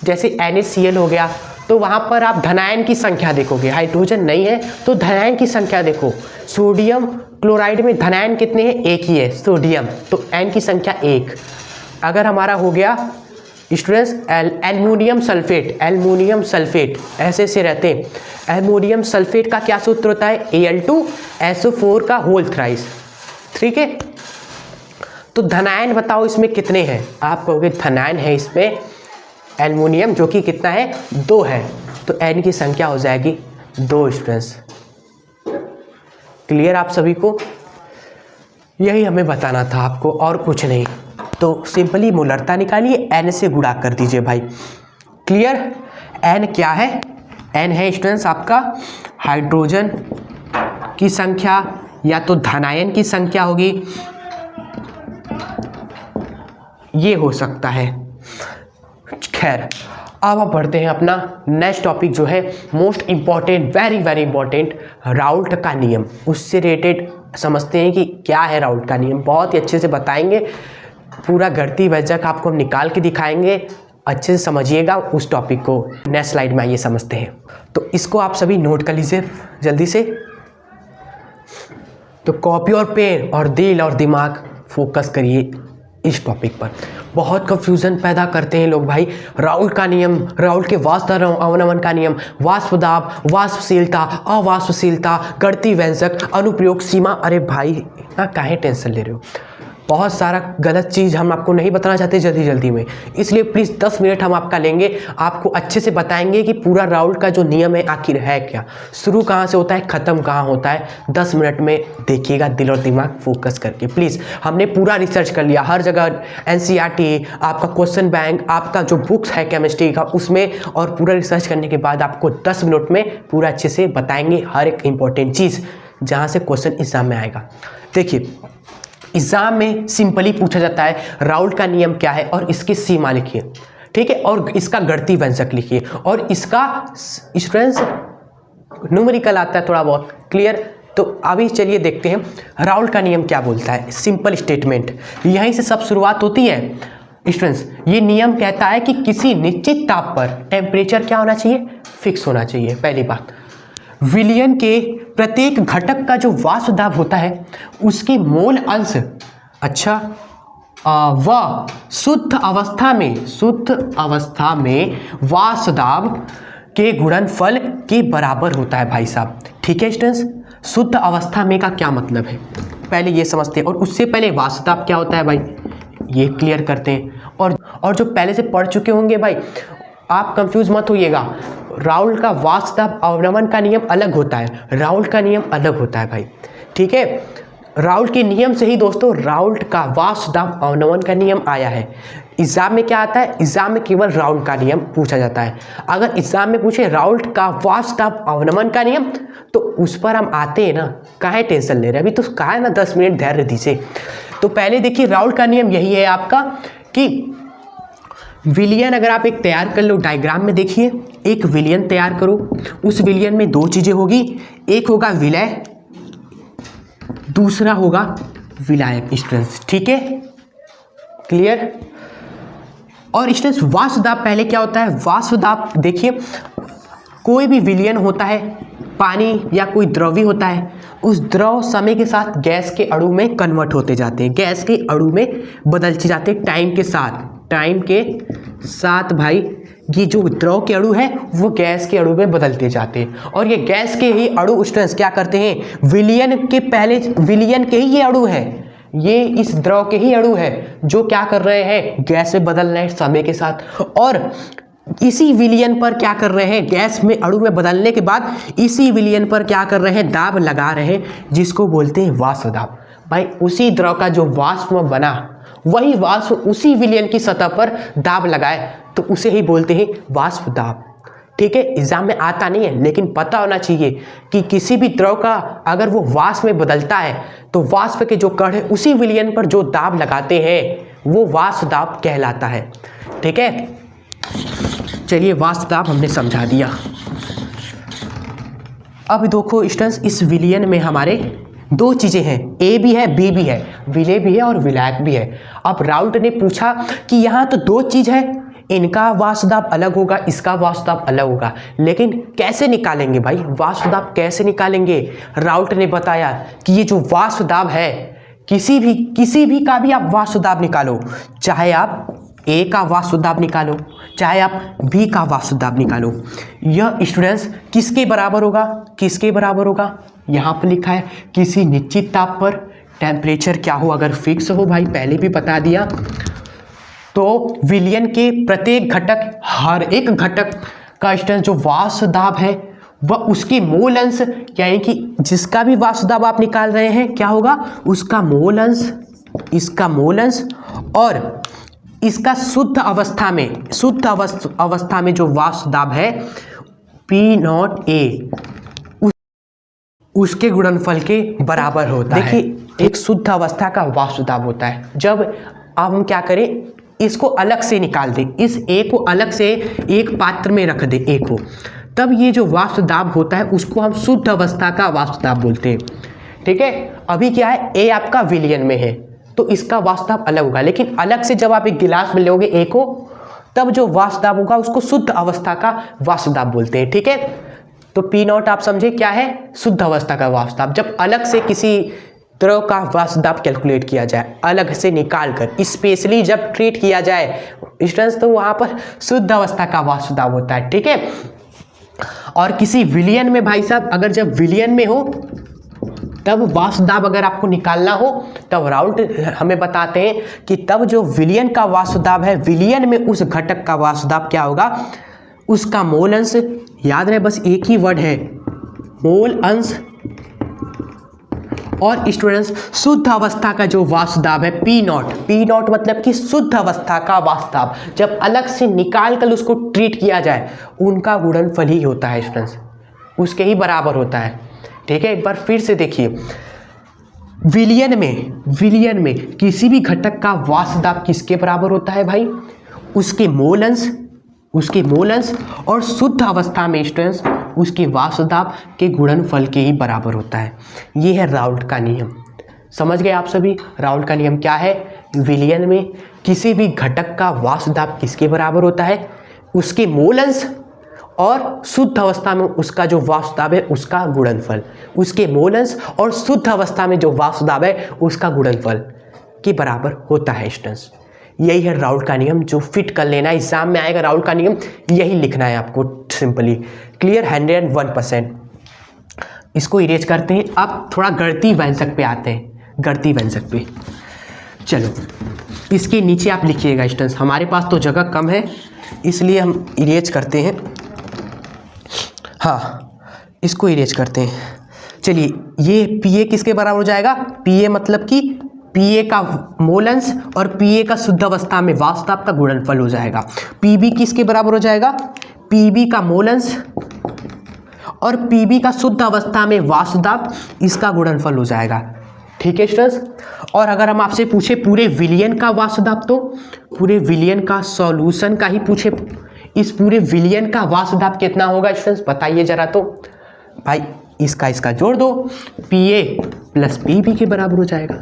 जैसे NaCl हो गया, तो वहाँ पर आप धनायन की संख्या देखोगे, हाइड्रोजन नहीं है तो धनायन की संख्या देखो। सोडियम क्लोराइड में धनायन कितने हैं, एक ही है सोडियम, तो n की संख्या 1। अगर हमारा हो गया students aluminium sulphate, aluminium sulphate ऐसे से रहते हैं, एल्युमिनियम सल्फेट का क्या सूत्र होता है, Al2SO4 का होल थ्राइस। ठीक है, तो धनायन बताओ इसमें कितने हैं, आप कहोगे धनायन है इसमें एल्युमिनियम जो कि कितना है, 2 है, तो n की संख्या हो जाएगी 2 स्टूडेंट्स। क्लियर आप सभी को, यही हमें बताना था आपको और कुछ नहीं। तो सिंपली मोलरता निकालिए, n से गुणा कर दीजिए भाई। क्लियर, n क्या है, n है स्टूडेंट्स आपका हाइड्रोजन की संख्या या तो धनायन की संख्या होगी, ये हो सकता है। खैर, अब आप बढ़ते हैं अपना नेक्स्ट टॉपिक जो है most important, very very important, Raoult का नियम। उससे रिलेटेड समझते हैं कि क्या है राउल्ट का नियम, बहुत ही अच्छे से बताएंगे, पूरा गणितीय व्यंजक आपको हम निकाल के दिखाएंगे, अच्छे से समझिएगा उस टॉपिक को। नेक्स्ट स्लाइड में आइए समझते हैं। तो इसको आप सभी नोट कर लीजिए जल्दी से। तो कॉपी और पेन और दिल और दिमाग फोकस करिए इस टॉपिक पर। बहुत कंफ्यूजन पैदा करते हैं लोग भाई, राउल्ट का नियम, राउल्ट के वाष्प अवनमन का नियम, वाष्प दाब, वाष्पशीलता, अवाष्पशीलता, गणितीय व्यंजक, अनुप्रयोग, सीमा। अरे भाई ना काहे टेंशन ले रहे हो, बहुत सारा गलत चीज़ हम आपको नहीं बताना चाहते जल्दी में, इसलिए प्लीज़ 10 मिनट हम आपका लेंगे, आपको अच्छे से बताएंगे कि पूरा राउल्ट का जो नियम है आखिर है क्या, शुरू कहाँ से होता है, ख़त्म कहाँ होता है। 10 मिनट में देखिएगा, दिल और दिमाग फोकस करके प्लीज़। हमने पूरा रिसर्च कर लिया हर जगह, NCERT, आपका क्वेश्चन बैंक, आपका जो बुक्स है केमिस्ट्री का उसमें, और पूरा रिसर्च करने के बाद आपको 10 मिनट में पूरा अच्छे से बताएंगे हर एक इंपॉर्टेंट चीज़ जहाँ से क्वेश्चन एग्जाम में आएगा। देखिए, एग्जाम में सिंपली पूछा जाता है राउल्ट का नियम क्या है और इसकी सीमा लिखिए, ठीक है, और इसका गणितीय व्यंजक लिखिए, और इसका स्टूडेंट्स न्यूमेरिकल आता है थोड़ा बहुत। क्लियर, तो अभी चलिए देखते हैं राउल्ट का नियम क्या बोलता है। सिंपल स्टेटमेंट, यहीं से सब शुरुआत होती है स्टूडेंट्स। ये नियम कहता है कि किसी निश्चित ताप पर टेम्परेचर क्या होना चाहिए, फिक्स होना चाहिए। पहली बात, विलयन के प्रत्येक घटक का जो वाष्प दाब होता है उसकी मोल अंश, अच्छा, वह शुद्ध अवस्था में वाष्प दाब के गुणनफल के बराबर होता है भाई साहब। ठीक है स्टूडेंट्स, शुद्ध अवस्था में का क्या मतलब है पहले ये समझते हैं, और उससे पहले वाष्प दाब क्या होता है भाई ये क्लियर करते हैं। और जो पहले से पढ़ चुके होंगे भाई, आप कंफ्यूज मत होइएगा, राउल्ट का वाष्प दाब अवनमन का नियम अलग होता है, राउल्ट का नियम अलग होता है भाई। ठीक है, राउल्ट के नियम से ही दोस्तों राउल्ट का वाष्प दाब अवनमन का नियम आया है। एग्जाम में क्या आता है, एग्जाम में केवल राउल्ट का नियम पूछा जाता है। अगर एग्जाम में पूछे राउल्ट का वाष्प दाब अवनमन का नियम, तो उस पर हम आते हैं ना, काहे टेंशन ले रहे हैं, अभी तो कहा है ना 10 मिनट धैर्य दीजिए। तो पहले देखिए, राउल्ट का नियम यही है आपका कि विलयन अगर आप एक तैयार कर लो, डायग्राम में देखिए, एक विलयन तैयार करो, उस विलयन में 2 चीज़ें होगी, एक होगा विलय, दूसरा होगा विलायक स्टूडेंट्स। ठीक है, क्लियर। और स्टूडेंट्स वाष्प दाब पहले क्या होता है, वाष्प दाब देखिए, कोई भी विलयन होता है, पानी या कोई द्रव्य होता है, उस द्रव समय के साथ गैस के अणु में कन्वर्ट होते जाते हैं, गैस के अणु में बदलते जाते हैं टाइम के साथ भाई ये जो द्रव के अणु है वो गैस के अणु में बदलते जाते हैं, और ये गैस के ही अणु स्टूडेंट्स क्या करते हैं, विलयन के ही ये अणु है, ये इस द्रव के ही अणु है जो क्या कर रहे हैं, गैस में बदल रहे हैं समय के साथ, और इसी विलयन पर क्या कर रहे हैं, गैस में अणु में बदलने के बाद इसी विलयन पर क्या कर रहे हैं, दाब लगा रहे हैं, जिसको बोलते हैं वाष्प दाब। भाई उसी द्रव का जो वाष्प बना वही वाष्प उसी विलयन की सतह पर दाब लगाए तो उसे ही बोलते हैं वाष्प दाब। ठीक है, एग्जाम में आता नहीं है लेकिन पता होना चाहिए कि किसी भी द्रव का अगर वो वाष्प में बदलता है तो वाष्प के जो कण है उसी विलयन पर जो दाब लगाते हैं वो वाष्प दाब कहलाता है। ठीक है, चलिए वाष्प दाब हमने समझा दिया। अब देखो स्टूडेंट्स, इस विलयन में हमारे दो चीज़ें हैं, ए भी है बी भी है, विलेय भी है और विलायक भी है। अब राउल्ट ने पूछा कि यहाँ तो दो चीज़ है, इनका वाष्प दाब अलग होगा, इसका वाष्प दाब अलग होगा, लेकिन कैसे निकालेंगे भाई, वाष्प दाब कैसे निकालेंगे। राउल्ट ने बताया कि ये जो वाष्प दाब है किसी भी का भी आप वाष्प दाब निकालो, चाहे आप ए का वाष्प दाब निकालो चाहे आप बी का वाष्प दाब निकालो, यह स्टूडेंट्स किसके बराबर होगा, किसके बराबर होगा, यहाँ पर लिखा है किसी निश्चित ताप पर टेम्परेचर क्या हो, अगर फिक्स हो भाई पहले भी बता दिया, तो विलयन के प्रत्येक घटक, हर एक घटक का स्टूडेंट्स जो वाष्प दाब है वह उसके मोल अंश, यानी कि जिसका भी वाष्प दाब आप निकाल रहे हैं क्या होगा, उसका मोल अंश, इसका मोल अंश और इसका शुद्ध अवस्था में जो वाष्प दाब है P0A उसके गुणनफल के बराबर होता है। देखिए एक शुद्ध अवस्था का वाष्प दाब होता है, जब अब हम क्या करें, इसको अलग से निकाल दें, इस ए को अलग से एक पात्र में रख दें ए को, तब ये जो वाष्प दाब होता है उसको हम शुद्ध अवस्था का वाष्प दाब बोलते हैं। ठीक है, अभी क्या है, ए आपका विलयन में है तो इसका वाष्प दाब अलग होगा, लेकिन अलग से जब आप एक गिलास में लोगे ए को तब जो वाष्प दाब होगा उसको शुद्ध अवस्था का वाष्प दाब बोलते हैं। ठीक है, तो P0 आप समझे क्या है, शुद्ध अवस्था का वाष्प दाब। जब अलग से किसी द्रव का वाष्प दाब कैलकुलेट किया जाए, अलग से निकाल कर स्पेशली जब ट्रीट किया जाए स्टूडेंट्स, तो वहाँ पर शुद्ध अवस्था का वाष्प दाब होता है। ठीक है, और किसी विलयन में भाई साहब, अगर जब विलयन में हो तब वाष्प दाब अगर आपको निकालना हो तब राउल्ट हमें बताते हैं कि तब जो विलयन का वाष्प दाब है, विलयन में उस घटक का वाष्प दाब क्या होगा, उसका मोल अंश, याद रहे बस एक ही वर्ड है मोल अंश, और स्टूडेंट्स शुद्ध अवस्था का जो वाष्प दाब है P0 मतलब कि शुद्ध अवस्था का वाष्प दाब, जब अलग से निकाल कर उसको ट्रीट किया जाए उनका गुणनफल ही होता है स्टूडेंट्स, उसके ही बराबर होता है। ठीक है, एक बार फिर से देखिए, विलयन में किसी भी घटक का वाष्प दाब किसके बराबर होता है भाई, उसके मोल अंश और शुद्ध अवस्था में स्टूडेंट्स उसके वाष्प दाब के गुणनफल के ही बराबर होता है। ये है राउल्ट का नियम। समझ गए आप सभी, राउल्ट का नियम क्या है, विलयन में किसी भी घटक का वाष्प दाब किसके बराबर होता है, उसके मोल अंश और शुद्ध अवस्था में उसका जो वाष्प दाब है उसका गुणनफल, उसके मोल अंश और शुद्ध अवस्था में जो वाष्प दाब है उसका गुणनफल के बराबर होता है स्टूडेंट्स। यही है राउल्ट का नियम, जो फिट कर लेना, एग्जाम में आएगा राउल्ट का नियम, यही लिखना है आपको सिंपली। क्लियर, 101%। इसको इरेज करते हैं। अब थोड़ा गणितीय व्यंजक पे आते हैं, गणितीय व्यंजक पे। चलो इसके नीचे आप लिखिएगा स्टूडेंट्स, हमारे पास तो जगह कम है इसलिए हम इरेज करते हैं। हाँ, इसको इरेज करते हैं। चलिए, ये PA किसके बराबर हो जाएगा, PA मतलब कि PA का मोल अंश और PA का शुद्ध अवस्था में वाष्प दाब का गुणनफल हो जाएगा। PB किसके बराबर हो जाएगा, PB का मोल अंश और PB का शुद्ध अवस्था में वाष्प दाब, इसका गुणनफल हो जाएगा। ठीक है स्टूडेंट्स, और अगर हम आपसे पूछे पूरे विलयन का वाष्प दाब, तो पूरे विलयन का सॉल्यूशन का ही पूछे, इस पूरे विलयन का वाष्प दाब कितना होगा स्टूडेंट्स, बताइए जरा। तो भाई इसका जोड़ दो, PA प्लस PB के बराबर हो जाएगा।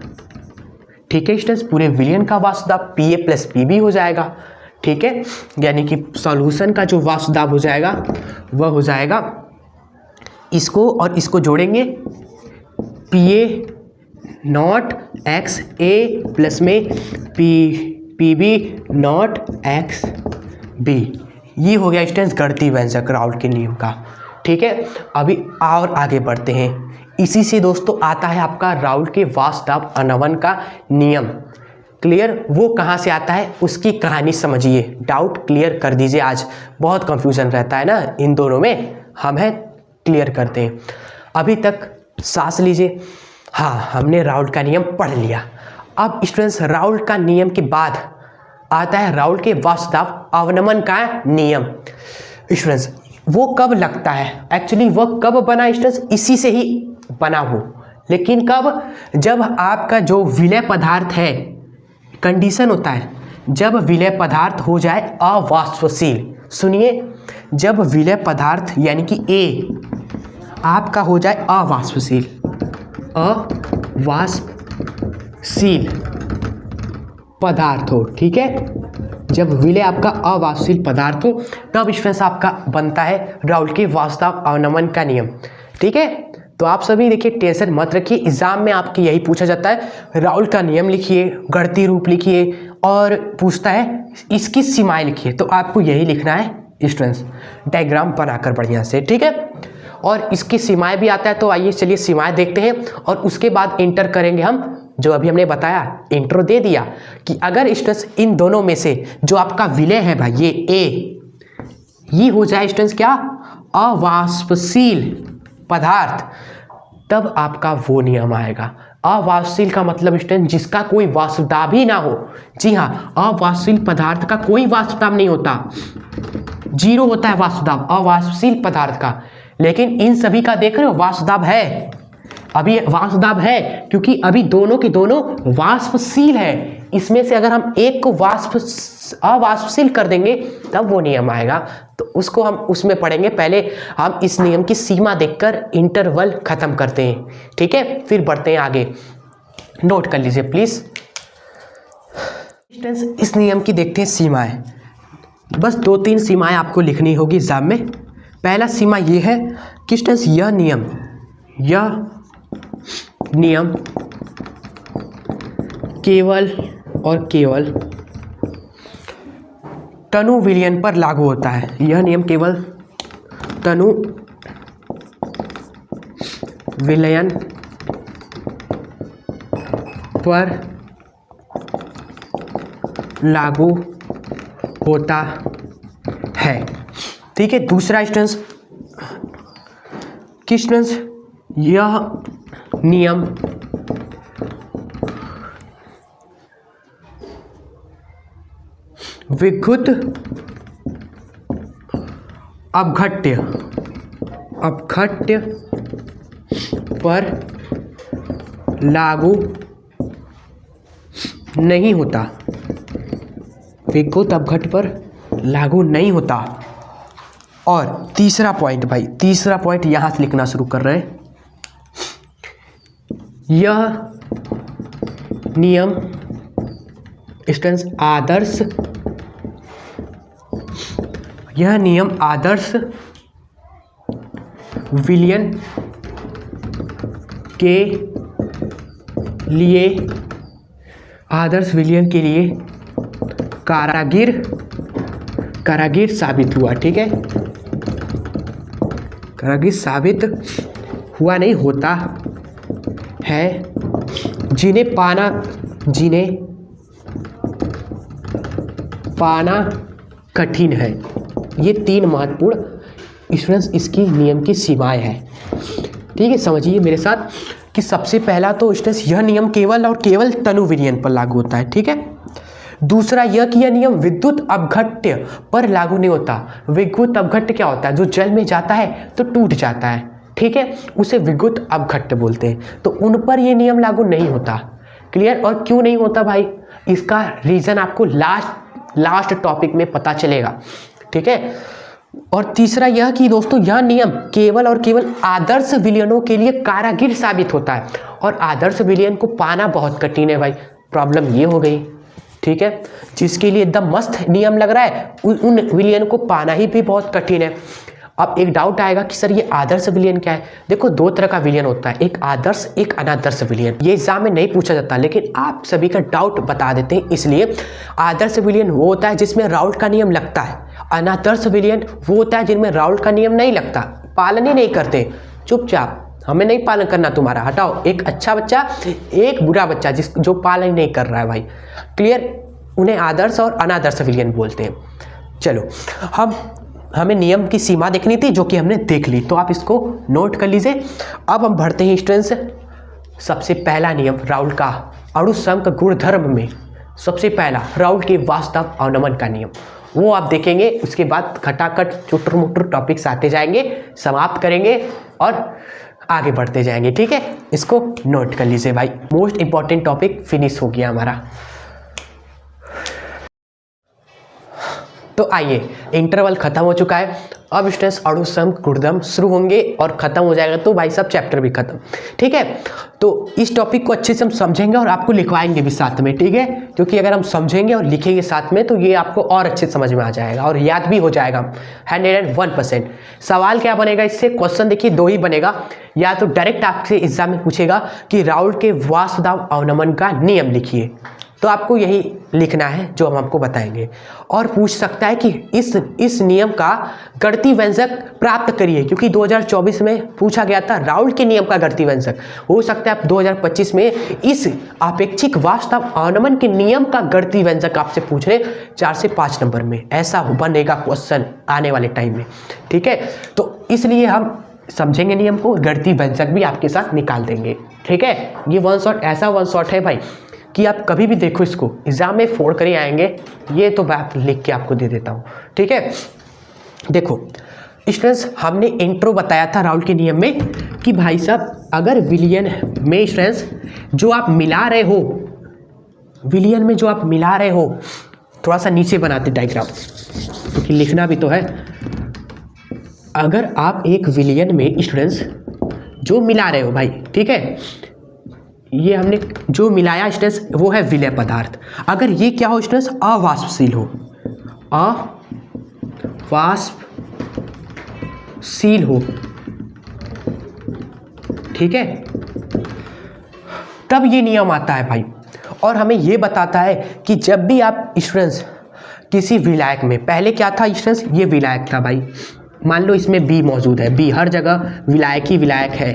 ठीक है स्टूडेंट्स, पूरे विलयन का वाष्प दाब PA प्लस PB हो जाएगा। ठीक है, यानी कि सॉल्यूशन का जो वाष्प दाब हो जाएगा वह हो जाएगा, इसको और इसको जोड़ेंगे, PA नॉट XA प्लस में PB नॉट X बी। ये हो गया स्टूडेंट्स गणितीय व्यंजक राउल्ट के नियम का। ठीक है, अभी और आगे बढ़ते हैं। इसी से दोस्तों आता है आपका राउल्ट के वास्तव अनवन का नियम। क्लियर, वो कहाँ से आता है उसकी कहानी समझिए, डाउट क्लियर कर दीजिए। आज बहुत कंफ्यूजन रहता है ना इन दोनों में, हम है क्लियर करते हैं। अभी तक सांस लीजिए। हाँ, हमने राउल्ट का नियम पढ़ लिया। अब स्टूडेंट्स राउल्ट का नियम के बाद आता है राउल्ट के वास्तव अवनमन का नियम। स्टूडेंट्स वो कब लगता है, एक्चुअली वो कब बना स्टूडेंट्स, इसी से ही बना हो, लेकिन कब, जब आपका जो विलय पदार्थ है, कंडीशन होता है जब विलय पदार्थ हो जाए अवाष्पशील। सुनिए, जब विलय पदार्थ यानी कि ए आपका हो जाए अवाष्पशील, अवाष्पशील पदार्थ हो, ठीक है, जब विलय आपका अवाष्पशील पदार्थ हो तब स्टूडेंट्स आपका बनता है राउल्ट के वास्तव अवनमन का नियम। ठीक है, तो आप सभी देखिए टेंशन मत रखिए, एग्जाम में आपके यही पूछा जाता है, राउल्ट का नियम लिखिए, गणितीय रूप लिखिए, और पूछता है इसकी सीमाएं लिखिए, तो आपको यही लिखना है स्टूडेंट्स, डायग्राम बनाकर बढ़िया से। ठीक है, और इसकी सीमाएं भी आता है, तो आइए चलिए सीमाएं देखते हैं, और उसके बाद इंटर करेंगे हम। जो अभी हमने बताया, इंट्रो दे दिया कि अगर स्टूडेंट्स इन दोनों में से जो आपका विलय है भाई, ये ए, ये हो जाए स्टूडेंट्स क्या, अवाष्पशील पदार्थ, तब आपका वो नियम आएगा। अवाष्पशील का मतलब स्टूडेंट जिसका कोई वाष्पदाब ही ना हो। जी हाँ, अवाष्पशील पदार्थ का कोई वाष्पदाब नहीं होता, जीरो होता है वाष्पदाब अवाष्पशील पदार्थ का। लेकिन इन सभी का देख रहे हो वाष्पदाब है, अभी वाष्पदाब है क्योंकि अभी दोनों के दोनों वाष्पशील है। इसमें से अगर हम एक को अवाष्पशील कर देंगे तब वो नियम आएगा, तो उसको हम उसमें पढ़ेंगे। पहले हम इस नियम की सीमा देखकर इंटरवल खत्म करते हैं, ठीक है, फिर बढ़ते हैं आगे। नोट कर लीजिए प्लीज। इस नियम की देखते हैं सीमाएं। बस 2-3 सीमाएं आपको लिखनी होगी एग्जाम में। पहला सीमा ये है कि स्टूडेंट्स यह नियम केवल और केवल तनु विलयन पर लागू होता है। यह नियम केवल तनु विलयन पर लागू होता है। ठीक है, दूसरा स्टूडेंट्स कि स्टूडेंट्स यह नियम विद्युत अपघट्य पर लागू नहीं होता, विद्युत अपघट्य पर लागू नहीं होता। और तीसरा पॉइंट भाई, तीसरा पॉइंट यहां से लिखना शुरू कर रहे हैं। यह नियम स्टूडेंट्स आदर्श, यह नियम आदर्श विलयन के लिए, आदर्श विलयन के लिए कारागिर साबित हुआ। ठीक है, कारागिर साबित हुआ नहीं होता है, जिन्हें पाना कठिन है। ये 3 महत्वपूर्ण स्टूडेंट्स इसकी नियम की सीमाएं हैं। ठीक है, समझिए मेरे साथ कि सबसे पहला तो स्टूडेंट्स यह नियम केवल और केवल तनु विलयन पर लागू होता है। ठीक है, दूसरा यह कि यह नियम विद्युत अपघट्य पर लागू नहीं होता। विद्युत अपघट्य क्या होता है, जो जल में जाता है तो टूट जाता है, ठीक है, उसे विद्युत अपघट्य बोलते हैं, तो उन पर यह नियम लागू नहीं होता। क्लियर, और क्यों नहीं होता भाई, इसका रीजन आपको लास्ट टॉपिक में पता चलेगा। ठीक है, और तीसरा यह कि दोस्तों यह नियम केवल और केवल आदर्श विलयनों के लिए कारागिर साबित होता है, और आदर्श विलयन को पाना बहुत कठिन है भाई। प्रॉब्लम ये हो गई, ठीक है, जिसके लिए एकदम मस्त नियम लग रहा है उन विलयन को पाना ही भी बहुत कठिन है। अब एक डाउट आएगा कि सर ये आदर्श विलयन क्या है। देखो 2 तरह का विलयन होता है, एक आदर्श एक अनादर्श विलयन। ये एग्जाम में नहीं पूछा जाता, लेकिन आप सभी का डाउट बता देते हैं। इसलिए आदर्श विलयन वो होता है जिसमें राउल्ट का नियम लगता है, अनादर्श विलयन वो होता है जिनमें राउल्ट का नियम नहीं लगता, पालन ही नहीं करते, चुपचाप हमें नहीं पालन करना तुम्हारा, हटाओ। एक अच्छा बच्चा, एक बुरा बच्चा जो पालन नहीं कर रहा है भाई, क्लियर, उन्हें आदर्श और अनादर्श विलयन बोलते हैं। चलो हमें नियम की सीमा देखनी थी जो कि हमने देख ली, तो आप इसको नोट कर लीजिए। अब हम बढ़ते हैं स्टूडेंट्स, सबसे पहला नियम राउल्ट का अणुसंक गुणधर्म में सबसे पहला राउल्ट के वास्तव अवनमन का नियम, वो आप देखेंगे। उसके बाद खटाखट चुटर मुटर टॉपिक्स आते जाएंगे, समाप्त करेंगे और आगे बढ़ते जाएंगे, ठीक है। इसको नोट कर लीजिए भाई, मोस्ट इंपॉर्टेंट टॉपिक फिनिश हो गया हमारा। तो आइए, इंटरवल खत्म हो चुका है, अब स्टूडेंट्स अणुसंक गुणधर्म शुरू होंगे और खत्म हो जाएगा तो भाई सब चैप्टर भी खत्म, ठीक है। तो इस टॉपिक को अच्छे से हम समझेंगे और आपको लिखवाएंगे भी साथ में, ठीक है, क्योंकि अगर हम समझेंगे और लिखेंगे साथ में तो ये आपको और अच्छे समझ में आ जाएगा और याद भी हो जाएगा 101%। सवाल क्या बनेगा इससे, क्वेश्चन देखिए दो ही बनेगा, या तो डायरेक्ट आपसे एग्जाम में पूछेगा कि राउल्ट के वास्तव अवनमन का नियम लिखिए, तो आपको यही लिखना है जो हम आपको बताएंगे। और पूछ सकता है कि इस नियम का गणितीय व्यंजक प्राप्त करिए, क्योंकि 2024 में पूछा गया था राउल्ट के नियम का गणितीय व्यंजक। हो सकता है आप 2025 में इस आपेक्षिक वास्तव अवनमन के नियम का गणितीय व्यंजक आपसे पूछ रहे 4 से 5 नंबर में, ऐसा बनेगा क्वेश्चन आने वाले टाइम में, ठीक है। तो इसलिए हम समझेंगे नियम को, गणितीय व्यंजक भी आपके साथ निकाल देंगे, ठीक है। ये वन शॉट, ऐसा वन शॉट है भाई कि आप कभी भी देखो इसको, एग्जाम में फोड़ कर ही आएंगे, ये तो बात लिख के आपको दे देता हूँ, ठीक है। देखो स्टूडेंट्स, हमने इंट्रो बताया था राउल्ट के नियम में कि भाई साहब अगर विलयन में स्टूडेंट्स जो आप मिला रहे हो, विलयन में जो आप मिला रहे हो, थोड़ा सा नीचे बनाते डायग्राम क्योंकि लिखना भी तो है। अगर आप एक विलयन में स्टूडेंट्स जो मिला रहे हो भाई, ठीक है, ये हमने जो मिलाया स्टूडेंट्स वो है विलय पदार्थ। अगर ये क्या हो स्टूडेंट्स, अवाष्पशील हो, अवाष्पशील हो, ठीक है, तब ये नियम आता है भाई। और हमें ये बताता है कि जब भी आप स्टूडेंट्स किसी विलायक में, पहले क्या था स्टूडेंट्स, ये विलायक था भाई, मान लो इसमें बी मौजूद है, बी हर जगह विलायक ही विलायक है,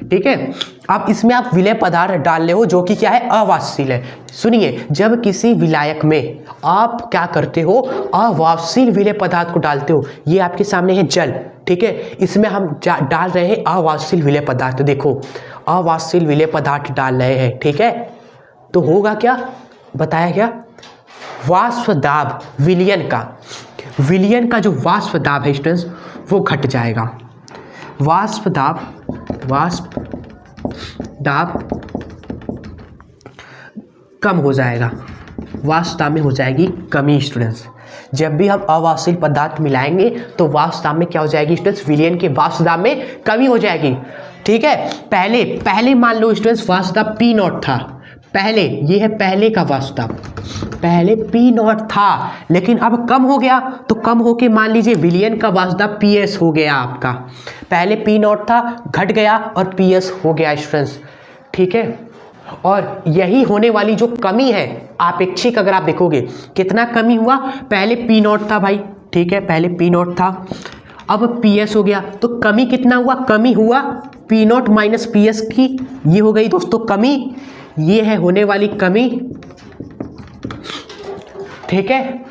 ठीक है। अब इसमें आप विलय पदार्थ डाल रहे हो जो कि क्या है, अवाष्पशील है। सुनिए, जब किसी विलायक में आप क्या करते हो, अवाष्पशील विलय पदार्थ को डालते हो, ये आपके सामने है जल, ठीक है, इसमें हम डाल रहे हैं अवाष्पशील विलय पदार्थ। देखो अवाष्पशील विलय पदार्थ डाल रहे हैं, ठीक है, तो होगा क्या, बताया क्या, वाष्प दाब विलयन का जो वाष्प दाब है स्टूडेंट्स वो घट जाएगा। वाष्प दाब कम हो जाएगा, वाष्प दाब में हो जाएगी कमी स्टूडेंट्स। जब भी हम अवाष्पशील पदार्थ मिलाएंगे तो वाष्प दाब में क्या हो जाएगी स्टूडेंट्स, विलयन के वाष्प दाब में कमी हो जाएगी, ठीक है। पहले मान लो स्टूडेंट्स वाष्प दाब P0 था, पहले ये है पहले का वाष्प दाब, पहले P0 था, लेकिन अब कम हो गया, तो कम होके मान लीजिए विलयन का वाष्प दाब PS हो गया आपका। पहले P0 था, घट गया और PS हो गया स्टूडेंट्स, ठीक है। और यही होने वाली जो कमी है आपेक्षिक, अगर आप देखोगे कितना कमी हुआ, पहले P0 था भाई, ठीक है, पहले P0 था, अब PS हो गया, तो कमी कितना हुआ, कमी हुआ P0 माइनस PS की, ये हो गई दोस्तों कमी, ये है होने वाली कमी, ठीक है।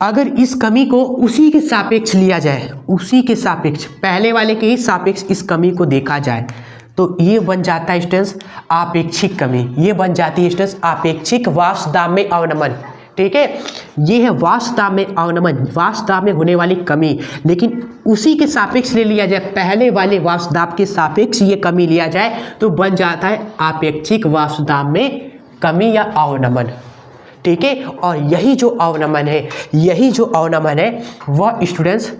अगर इस कमी को उसी के सापेक्ष लिया जाए, उसी के सापेक्ष, पहले वाले के ही सापेक्ष इस कमी को देखा जाए, तो ये बन जाता है स्टूडेंट्स आपेक्षिक कमी, ये बन जाती है स्टूडेंट्स आपेक्षिक वाष्प दाब में अवनमन, ठीक है। ये है वाष्प दाब में अवनमन, वाष्प दाब में होने वाली कमी, लेकिन उसी के सापेक्ष ले लिया जाए, पहले वाले वाष्प दाब के सापेक्ष ये कमी लिया जाए तो बन जाता है आपेक्षिक वाष्प दाब में कमी या अवनमन, ठीक है। और यही जो अवनमन है वह स्टूडेंट्स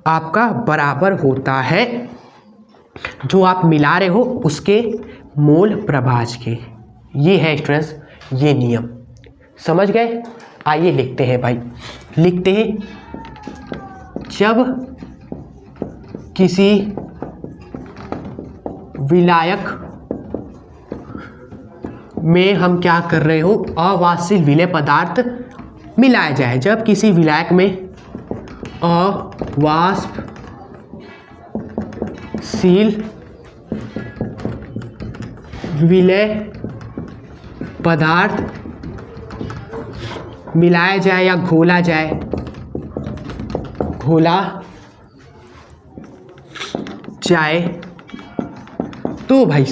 आपका बराबर होता है जो आप मिला रहे हो उसके मोल प्रभाज के। ये है स्टूडेंट्स ये नियम, समझ गए। आइए लिखते हैं भाई, लिखते हैं, जब किसी विलायक में हम क्या कर रहे हो, अवाष्पशील विलय पदार्थ मिलाया जाए, जब किसी विलायक में अवाष्पशील विलय पदार्थ मिलाया जाए या घोला जाए तो भाई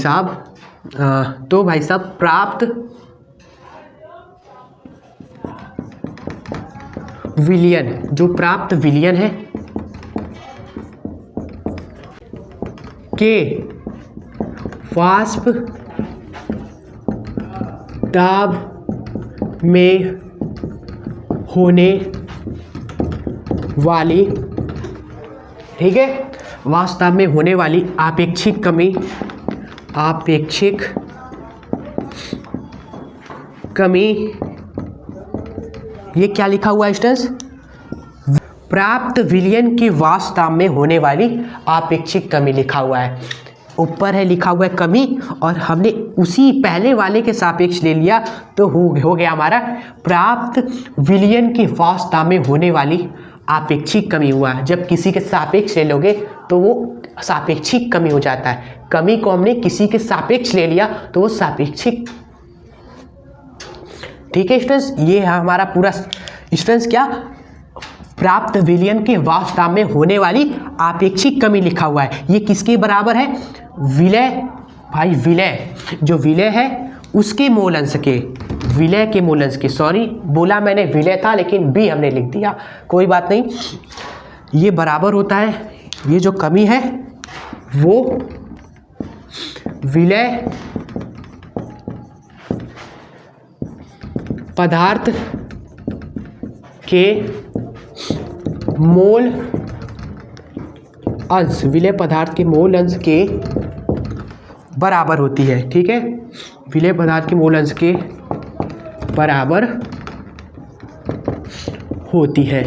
साहब प्राप्त विलयन, जो प्राप्त विलयन है के वाष्प दाब में होने वाली, ठीक है, वास्तव में होने वाली आपेक्षिक कमी, ये क्या लिखा हुआ है स्टूडेंट्स? प्राप्त विलयन की वास्तव में होने वाली आपेक्षिक कमी लिखा हुआ है। ऊपर है लिखा हुआ है कमी, और हमने उसी पहले वाले के सापेक्ष ले लिया तो हो गया हमारा प्राप्त विलयन की वास्तव में होने वाली आपेक्षिक कमी हुआ। जब किसी के सापेक्ष ले लोगे तो वो सापेक्षिक कमी हो जाता है। कमी को हमने किसी के सापेक्ष ले लिया तो वो सापेक्षिक, ठीक है स्टूडेंट्स। ये है हमारा पूरा स्टूडेंट्स क्या, प्राप्त विलयन के वास्तव में होने वाली आपेक्षिक कमी लिखा हुआ है। ये किसके बराबर है? विलय, भाई विलय, जो विलय है उसके मोल अंश के, विलय के मोल अंश के, सॉरी बोला मैंने विलय था लेकिन बी हमने लिख दिया, कोई बात नहीं। ये बराबर होता है, ये जो कमी है वो विलय पदार्थ के मोल अंश, विलय पदार्थ के मोल अंश के बराबर होती है, ठीक है, विलय पदार्थ के मोल अंश के बराबर होती है।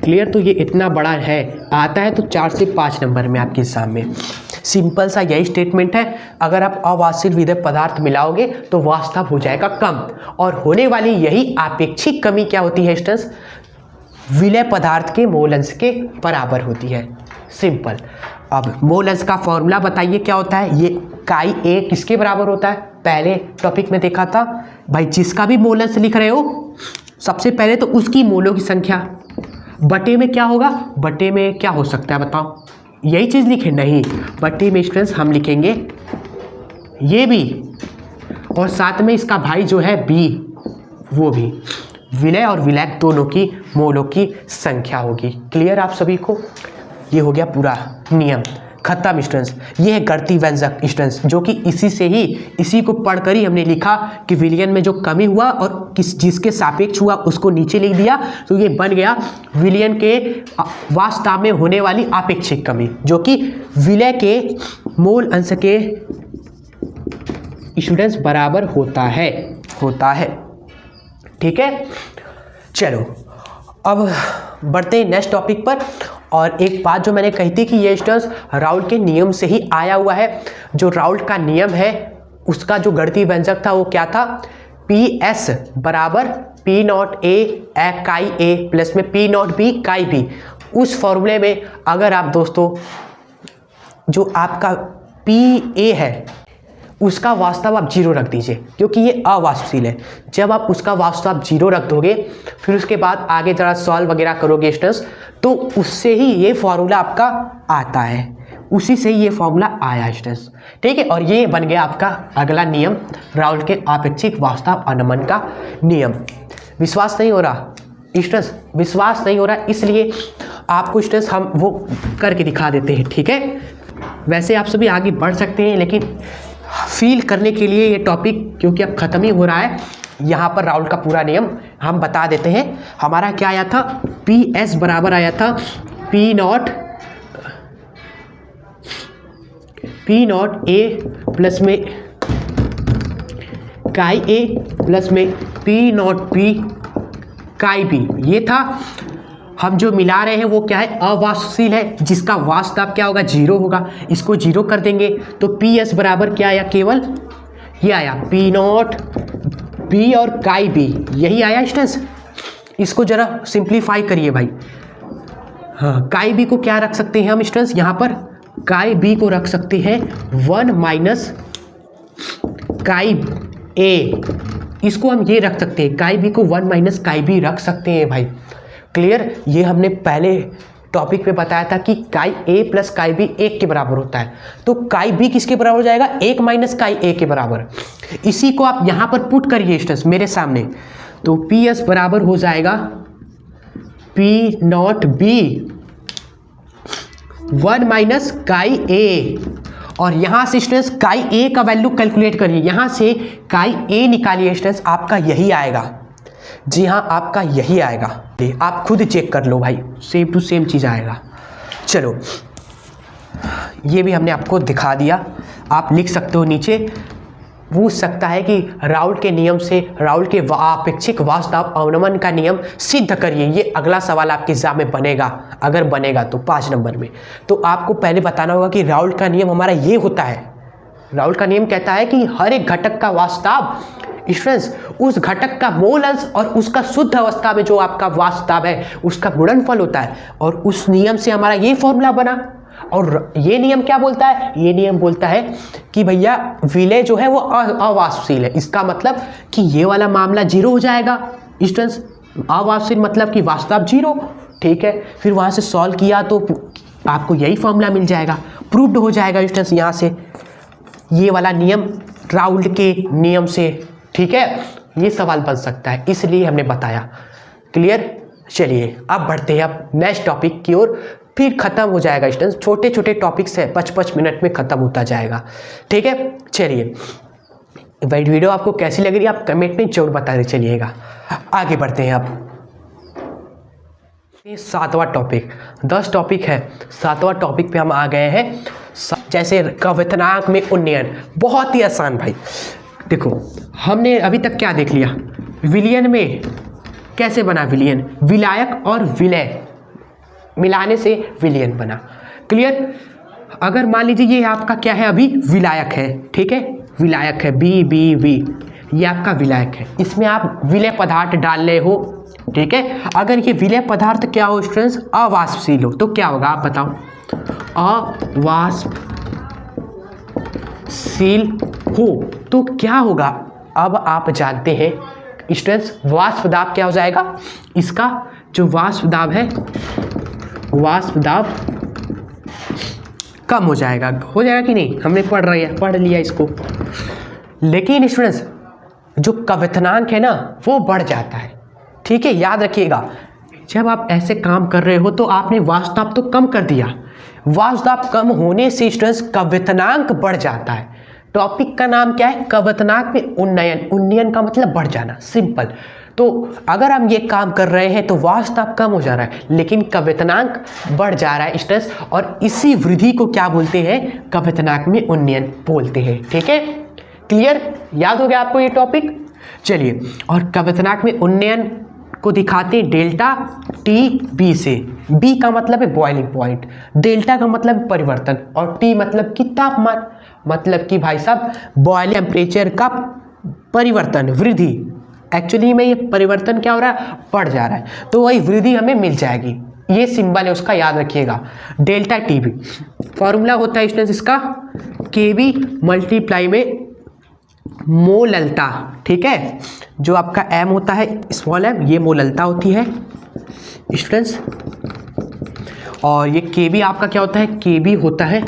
क्लियर? तो ये इतना बड़ा है, आता है तो 4 से 5 नंबर में आपके एग्जाम में। सिंपल सा यही स्टेटमेंट है। अगर आप अवाष्पशील विलय पदार्थ मिलाओगे तो वास्तव हो जाएगा कम, और होने वाली यही आपेक्षिक कमी क्या होती है स्टूडेंट्स? विलय पदार्थ के मोल अंश के बराबर होती है। सिंपल। अब मोल अंश का फॉर्मूला बताइए क्या होता है? ये काई ए किसके बराबर होता है? पहले टॉपिक में देखा था भाई, जिसका भी मोल अंश लिख रहे हो सबसे पहले तो उसकी मोलों की संख्या बटे में क्या होगा? बटे में क्या हो सकता है बताओ? यही चीज़ लिखे? नहीं, बटे में स्टूडेंट्स हम लिखेंगे ये भी, और साथ में इसका भाई जो है बी, वो भी विलय और विलयक दोनों की मोलों की संख्या होगी। क्लियर आप सभी को? ये हो गया पूरा नियम खत्म स्टूडेंट्स। ये है गणितीय व्यंजक स्टूडेंट्स, जो कि इसी को पढ़कर ही हमने लिखा कि विलयन में जो कमी हुआ और जिसके सापेक्ष हुआ उसको नीचे लिख दिया, तो ये बन गया विलयन के वास्तव में होने वाली आपेक्षिक कमी, जो कि विलय के मोल अंश के स्टूडेंट्स बराबर होता है। ठीक है, चलो अब बढ़ते हैं नेक्स्ट टॉपिक पर। और एक बात जो मैंने कही थी कि ये स्टूडेंट्स राउल्ट के नियम से ही आया हुआ है। जो राउल्ट का नियम है उसका जो गणितीय व्यंजक था वो क्या था? पी एस बराबर पी नॉट ए काई ए प्लस में पी नॉट बी काई बी। उस फॉर्मूले में अगर आप दोस्तों जो आपका पी ए है उसका वास्तव आप 0 रख दीजिए, क्योंकि ये अवाष्पशील है। जब आप उसका वास्तव आप 0 रख दोगे, फिर उसके बाद आगे जरा सॉल्व वगैरह करोगे स्टूडेंट्स, तो उससे ही ये फॉर्मूला आपका आता है, उसी से ही ये फॉर्मूला आया स्टूडेंट्स। ठीक है, और ये बन गया आपका अगला नियम, राउल्ट के आपेक्षिक वास्तव अनुमान का नियम। विश्वास नहीं हो रहा स्टूडेंट्स? विश्वास नहीं हो रहा, इसलिए आपको स्टूडेंट्स हम वो करके दिखा देते हैं। ठीक है, वैसे आप सभी आगे बढ़ सकते हैं, लेकिन फील करने के लिए ये टॉपिक क्योंकि अब ख़त्म ही हो रहा है, यहाँ पर राउल्ट का पूरा नियम हम बता देते हैं। हमारा क्या आया था? पी एस बराबर आया था पी नॉट ए प्लस में काई ए प्लस में पी नॉट बी काई बी। ये था। हम जो मिला रहे हैं वो क्या है? अवाष्पशील है, जिसका वास्तव क्या होगा? 0 होगा। इसको 0 कर देंगे तो पी एस बराबर क्या आया? केवल ये आया पी नॉट बी और काई बी, यही आया स्टूडेंट्स। इसको जरा सिंप्लीफाई करिए भाई, हाँ, काई बी को क्या रख सकते हैं हम स्टूडेंट्स, यहाँ पर काई बी को रख सकते हैं 1 माइनस काई ए, इसको हम ये रख सकते हैं, काई बी को 1 माइनस काई बी रख सकते हैं भाई। क्लियर, ये हमने पहले टॉपिक पे बताया था कि काई ए प्लस काई बी 1 के बराबर होता है, तो काई बी किसके बराबर हो जाएगा, 1 माइनस काई ए के बराबर। इसी को आप यहाँ पर पुट करिए स्टूडेंट्स मेरे सामने, तो पी एस बराबर हो जाएगा पी नॉट बी 1 माइनस काई ए, और यहाँ से स्टूडेंट्स काई ए का वैल्यू कैलकुलेट करिए, यहाँ से काई ए निकालिए स्टूडेंट्स, आपका यही आएगा। जी हाँ, आपका यही आएगा, आप खुद चेक कर लो भाई, सेम टू सेम चीज़ आएगा। चलो, ये भी हमने आपको दिखा दिया, आप लिख सकते हो नीचे। पूछ सकता है कि राउल के नियम से, राउल के आपेक्षिक वास्तव अवनमन का नियम सिद्ध करिए, ये अगला सवाल आपके एग्जाम में बनेगा, अगर बनेगा तो 5 नंबर में। तो आपको पहले बताना होगा कि राउल का नियम हमारा ये होता है। राउल का नियम कहता है कि हर एक घटक का वास्तव स्टूडेंट्स उस घटक का मोल अंश और उसका शुद्ध अवस्था में जो आपका वास्तव है उसका गुणनफल होता है, और उस नियम से हमारा ये फॉर्मूला बना। और ये नियम क्या बोलता है, ये नियम बोलता है कि भैया विलय जो है वो अवाष्पशील है, इसका मतलब कि ये वाला मामला 0 हो जाएगा स्टूडेंट्स, अवाष्पशील मतलब कि वास्तव 0, ठीक है। फिर वहाँ से सॉल्व किया तो आपको यही फॉर्मूला मिल जाएगा, प्रूव्ड हो जाएगा स्टूडेंट्स यहाँ से ये वाला नियम राउल के नियम से, ठीक है। ये सवाल बन सकता है, इसलिए हमने बताया। क्लियर, चलिए अब बढ़ते हैं अब नेक्स्ट टॉपिक की ओर, फिर खत्म हो जाएगा स्टूडेंट्स, छोटे छोटे टॉपिक्स है, 5-5 मिनट में खत्म होता जाएगा, ठीक है। चलिए, वीडियो आपको कैसी लग रही है आप कमेंट में जरूर बताते चलिएगा। आगे बढ़ते हैं अब 7वां टॉपिक, 10 टॉपिक है, 7वां टॉपिक पे हम आ गए हैं। जैसे कवितनाक में उन्नयन, बहुत ही आसान भाई। देखो हमने अभी तक क्या देख लिया, विलयन में कैसे बना विलयन, विलायक और विलय मिलाने से विलयन बना। क्लियर, अगर मान लीजिए ये आपका क्या है, अभी विलायक है, ठीक है, विलायक है बी बी वी, ये आपका विलायक है, इसमें आप विलय पदार्थ डाल रहे हो, ठीक है। अगर ये विलय पदार्थ क्या हो स्टूडेंट्स, अवाष्पशील हो, तो क्या होगा आप बताओ, अवाष्पशील हो तो क्या होगा। अब आप जानते हैं स्टूडेंट्स वाष्प दाब क्या हो जाएगा, इसका जो वाष्प दाब है, वाष्प दाब कम हो जाएगा कि नहीं, हमने पढ़ लिया इसको। लेकिन स्टूडेंट्स जो कवितनांक है ना वो बढ़ जाता है, ठीक है, याद रखिएगा। जब आप ऐसे काम कर रहे हो तो आपने वाष्प दाब तो कम कर दिया, वाष्प दाब कम होने से स्टूडेंट्स कवितनांक बढ़ जाता है। टॉपिक का नाम क्या है, कवितनांक में उन्नयन, उन्नयन का मतलब बढ़ जाना, सिंपल। तो अगर हम ये काम कर रहे हैं तो वाष्प दाब कम हो जा रहा है लेकिन कवितनांक बढ़ जा रहा है स्ट्रेस, और इसी वृद्धि को क्या बोलते हैं, कवितनांक में उन्नयन बोलते हैं, ठीक है। क्लियर, याद हो गया आपको ये टॉपिक। चलिए, और कवितनांक में उन्नयन को दिखाते हैं डेल्टा टी बी से। बी का मतलब है बॉइलिंग पॉइंट, डेल्टा का मतलब परिवर्तन, और टी मतलब कि तापमान, मतलब कि भाई साहब बॉइलिंग टेम्परेचर का परिवर्तन, वृद्धि। एक्चुअली में ये परिवर्तन क्या हो रहा है, बढ़ जा रहा है, तो वही वृद्धि हमें मिल जाएगी। ये सिंबल है उसका, याद रखिएगा, डेल्टा टी बी। फॉर्मूला होता है स्टूडेंट्स इसका के बी मल्टीप्लाई में मोललता, ठीक है। जो आपका एम होता है स्मॉल एम, ये मोललता होती है स्टूडेंट्स, और ये के बी आपका क्या होता है, के बी होता है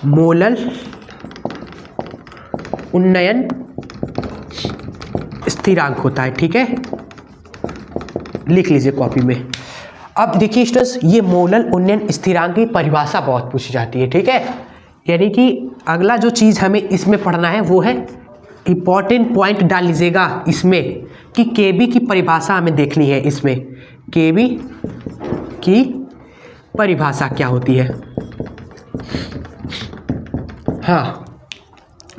मोलल उन्नयन स्थिरांक होता है, ठीक है, लिख लीजिए कॉपी में। अब देखिए स्टूडेंट्स ये मोलल उन्नयन स्थिरांक की परिभाषा बहुत पूछी जाती है, ठीक है। यानी कि अगला जो चीज़ हमें इसमें पढ़ना है वो है, इंपॉर्टेंट पॉइंट डाल लीजिएगा इसमें कि केबी की परिभाषा हमें देखनी है। इसमें केबी की परिभाषा क्या होती है, हाँ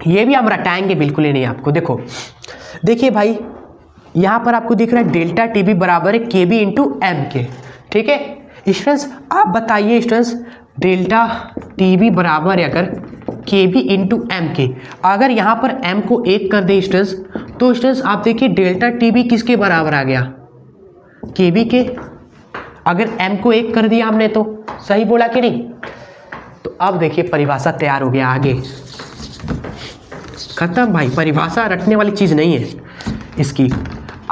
ये भी हम रटाएंगे बिल्कुल ही नहीं आपको। देखो देखिए भाई, यहाँ पर आपको दिख रहा है डेल्टा टी बी बराबर है के बी इंटू एम के, ठीक है स्टूडेंट्स। आप बताइए स्टूडेंट्स, डेल्टा टी बी बराबर है अगर के बी इंटू एम के, अगर यहाँ पर एम को 1 कर दे स्टूडेंट्स, तो स्टूडेंट्स आप देखिए डेल्टा टी बी किसके बराबर आ गया, के बी के। अगर m को 1 कर दिया हमने तो सही बोला कि नहीं। तो अब देखिए परिभाषा तैयार हो गया, आगे खत्म भाई, परिभाषा रटने वाली चीज़ नहीं है इसकी।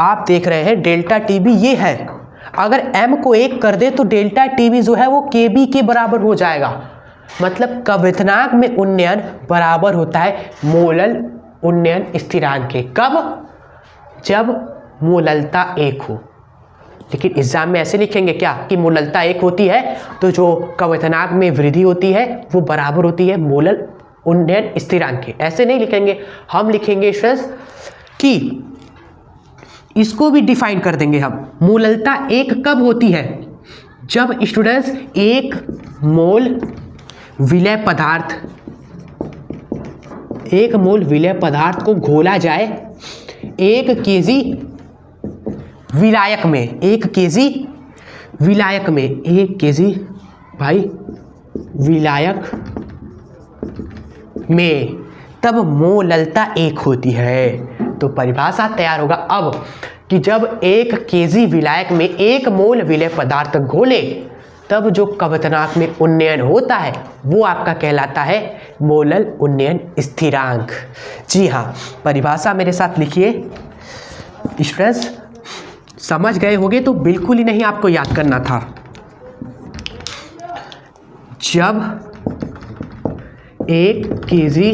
आप देख रहे हैं डेल्टा टी बी ये है, अगर m को 1 कर दे तो डेल्टा टी बी जो है वो के बी के बराबर हो जाएगा। मतलब कवितनाक में उन्नयन बराबर होता है मोलल उन्नयन स्थिरांक के। कब? जब मोललता 1 हो। लेकिन एग्जाम में ऐसे लिखेंगे क्या कि मोललता 1 होती है तो जो कवितनाक में वृद्धि होती है वो बराबर होती है मोलल उन्नयन स्थिरांक के। ऐसे नहीं लिखेंगे, हम लिखेंगे स्टूडेंट्स कि इसको भी डिफाइन कर देंगे हम। मोललता 1 कब होती है? जब स्टूडेंट्स 1 मोल विलय पदार्थ, 1 मोल विलय पदार्थ को घोला जाए 1 केजी विलायक में, 1 केजी विलायक में, 1 केजी भाई विलायक में, तब मोललता 1 होती है। तो परिभाषा तैयार होगा अब कि जब 1 केजी विलायक में 1 मोल विलय पदार्थ घोले तब जो कवितनाक में उन्नयन होता है वो आपका कहलाता है मोलल उन्नयन स्थिरांक। जी हाँ, परिभाषा मेरे साथ लिखिए स्टूडेंट्स। समझ गए होंगे तो बिल्कुल ही नहीं आपको याद करना था। जब 1 केजी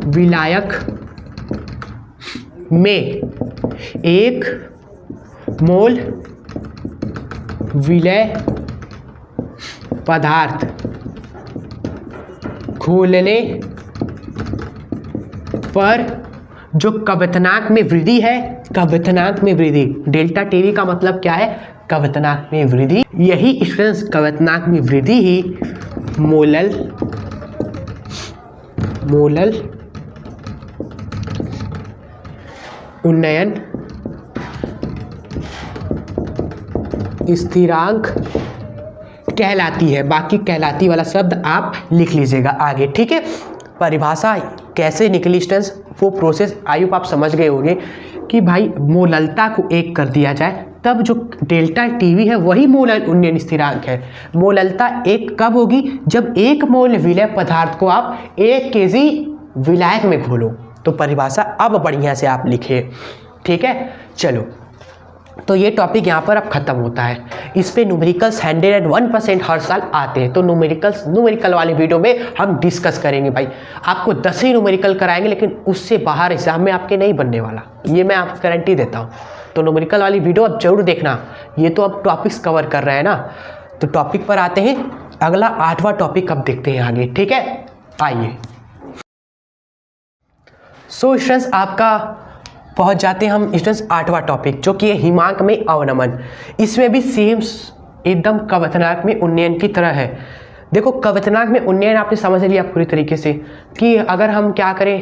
विलायक में 1 मोल विलय पदार्थ घोलने पर जो कवितनाक में वृद्धि है, कवितनाक में वृद्धि, डेल्टा टीवी का मतलब क्या है? कवितनाक में वृद्धि। यही स्टूडेंट्स कवितनाक में वृद्धि ही मोलल उन्नयन स्थिरांक कहलाती है। बाकी कहलाती वाला शब्द आप लिख लीजिएगा आगे, ठीक है। परिभाषा कैसे निकली स्टूडेंट्स वो प्रोसेस आई होप आप समझ गए होंगे कि भाई मोललता को 1 कर दिया जाए तब जो डेल्टा टीवी है वही मोलल उन्नयन स्थिरांक है। मोललता 1 कब होगी? जब 1 मोल विलय पदार्थ को आप 1 केजी विलायक में घोलो। तो परिभाषा अब बढ़िया से आप लिखे, ठीक है। चलो, तो ये टॉपिक यहाँ पर अब ख़त्म होता है। इस पे न्यूमेरिकल्स 101% हर साल आते हैं। तो न्यूमेरिकल वाले वीडियो में हम डिस्कस करेंगे भाई। आपको 10 ही न्यूमेरिकल कराएंगे लेकिन उससे बाहर एग्जाम में आपके नहीं बनने वाला, ये मैं आपको गारंटी देता हूँ। तो न्यूमेरिकल वाली वीडियो अब जरूर देखना। ये तो अब टॉपिक्स कवर कर रहे हैं ना, तो टॉपिक पर आते हैं। अगला 8वां टॉपिक अब देखते हैं आगे, ठीक है। आइए स्टूडेंट्स आपका पहुंच जाते हैं हम स्टूडेंट्स 8वां टॉपिक जो कि है हिमांक में अवनमन। इसमें भी सेम एकदम कवितनाक में उन्नयन की तरह है। देखो कवितनाक में उन्नयन आपने समझ लिया पूरी तरीके से कि अगर हम क्या करें,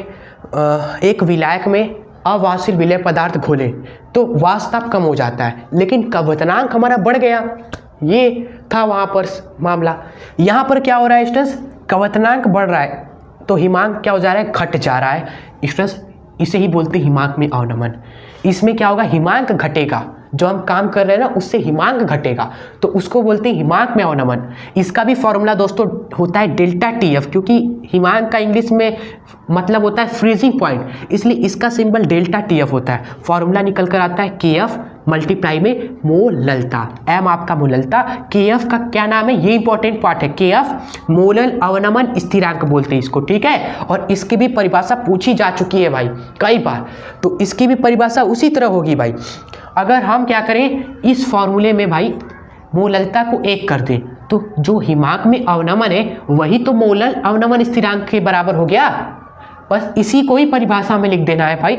एक विलायक में अवाष्पशील विलय पदार्थ घोले तो वाष्प कम हो जाता है लेकिन कवितनाक हमारा बढ़ गया। ये था वहाँ पर मामला। यहाँ पर क्या हो रहा है स्टूडेंट्स? कवितनाक बढ़ रहा है तो हिमांक क्या हो जा रहा है? घट जा रहा है स्टूडेंट्स। इसे ही बोलते हैं हिमांक में अवनमन। इसमें क्या होगा? हिमांक घटेगा, जो हम काम कर रहे हैं ना उससे हिमांक घटेगा तो उसको बोलते हैं हिमांक में अवनमन। इसका भी फॉर्मूला दोस्तों होता है डेल्टा टी एफ, क्योंकि हिमांक का इंग्लिश में मतलब होता है फ्रीजिंग पॉइंट, इसलिए इसका सिंबल डेल्टा टी एफ होता है। फॉर्मूला निकल कर आता है के एफ मल्टीप्लाई में मोललता। एम आपका मोललता, के एफ का क्या नाम है? ये इंपॉर्टेंट पार्ट है। के एफ मोलल अवनमन स्थिरांक बोलते हैं इसको, ठीक है। और इसकी भी परिभाषा पूछी जा चुकी है भाई कई बार, तो इसकी भी परिभाषा उसी तरह होगी भाई। अगर हम क्या करें इस फॉर्मूले में भाई मोललता को 1 कर दें तो जो हिमांक में अवनमन है वही तो मोलल अवनमन स्थिरांक के बराबर हो गया। बस इसी को ही परिभाषा में लिख देना है भाई।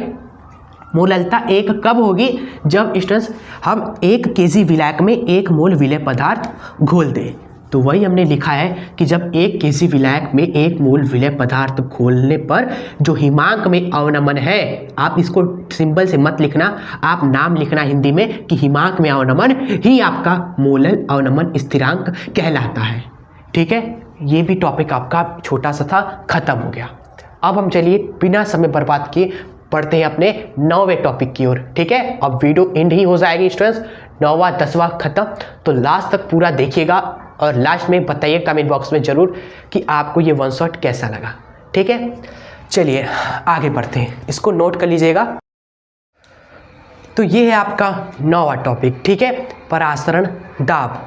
मोललता 1 कब होगी? जब स्टूडेंट्स हम 1 केजी विलायक में 1 मोल विलय पदार्थ घोल दें। तो वही हमने लिखा है कि जब 1 केजी विलायक में 1 मोल विलय पदार्थ घोलने पर जो हिमांक में अवनमन है, आप इसको सिंबल से मत लिखना, आप नाम लिखना हिंदी में कि हिमांक में अवनमन ही आपका मोलल अवनमन स्थिरांक कहलाता है, ठीक है। ये भी टॉपिक आपका छोटा सा था, खत्म हो गया। अब हम चलिए बिना समय बर्बाद किए बढ़ते हैं अपने 9वें टॉपिक की ओर। ठीक है, अब वीडियो एंड ही हो जाएगी स्टूडेंट्स, 9वां 10वां खत्म, तो लास्ट तक पूरा देखिएगा और लास्ट में बताइए कमेंट बॉक्स में जरूर कि आपको ये वन शॉट कैसा लगा। ठीक है, चलिए आगे बढ़ते हैं, इसको नोट कर लीजिएगा। तो ये है आपका 9वां टॉपिक। ठीक है, परासरण दाब।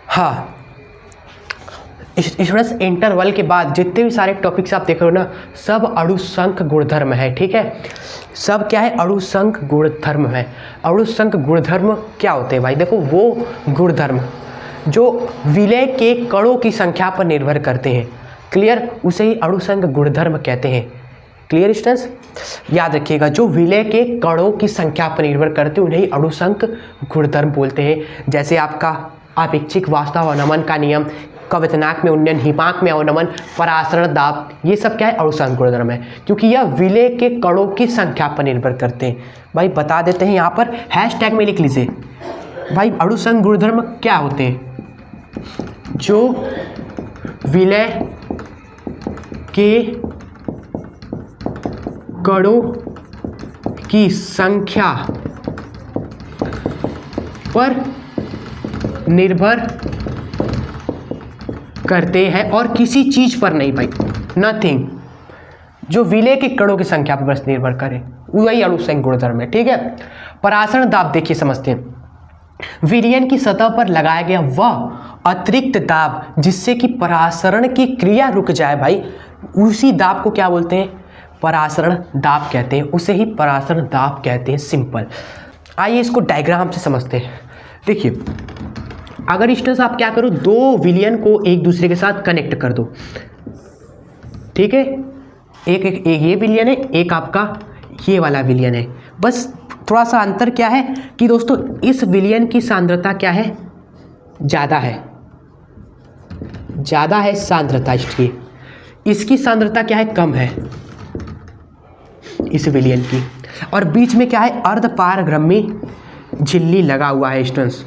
हाँ स्टूडेंट्स, इंटरवल के बाद जितने भी सारे टॉपिक्स आप देख रहे हो ना, सब अणुसंख गुणधर्म है। ठीक है, सब क्या है, अणुसंख गुणधर्म है। अणुसंख गुणधर्म क्या होते हैं भाई? देखो, वो गुणधर्म जो विलय के कणों की संख्या पर निर्भर करते हैं, क्लियर, उसे ही अणुसंख गुणधर्म कहते हैं। क्लियर स्टूडेंट्स, याद रखिएगा, जो विलय के कणों की संख्या पर निर्भर करते हैं उन्हें अणुसंख गुणधर्म बोलते हैं। जैसे आपका अपेक्षिक वास्तव अवनमन का नियम, कवचनांक में उन्नयन, हिमांक में अवनमन, परासरण दाब, ये सब क्या है, अणुसंख गुणधर्म है, क्योंकि यह विलय के कणों की संख्या पर निर्भर करते हैं। भाई बता देते हैं, यहाँ पर हैशटैग में लिख लीजिए भाई, अणुसंख गुणधर्म क्या होते हैं? जो विलय के कणों की संख्या पर निर्भर करते हैं और किसी चीज पर नहीं भाई, नथिंग। जो विलय के कणों की संख्या पर बस निर्भर करे, वही अणुसंख गुणधर्म है। ठीक है, परासरण दाब देखिए, समझते हैं। विलयन की सतह पर लगाया गया वह अतिरिक्त दाब जिससे कि परासरण की क्रिया रुक जाए भाई, उसी दाब को क्या बोलते हैं? परासरण दाब कहते हैं, उसे ही परासरण दाब कहते हैं। सिंपल। आइए इसको डायग्राम से समझते हैं। देखिए, अगर स्टूडेंट्स आप क्या करो, दो विलयन को एक दूसरे के साथ कनेक्ट कर दो। ठीक है, एक ये विलयन है, एक आपका ये वाला विलयन है। बस थोड़ा सा अंतर क्या है कि दोस्तों, इस विलयन की सांद्रता क्या है, ज़्यादा है, ज़्यादा है सांद्रता इसकी सांद्रता क्या है, कम है इस विलयन की। और बीच में क्या है, अर्धपारगम्य झिल्ली लगा हुआ है स्टूडेंट्स,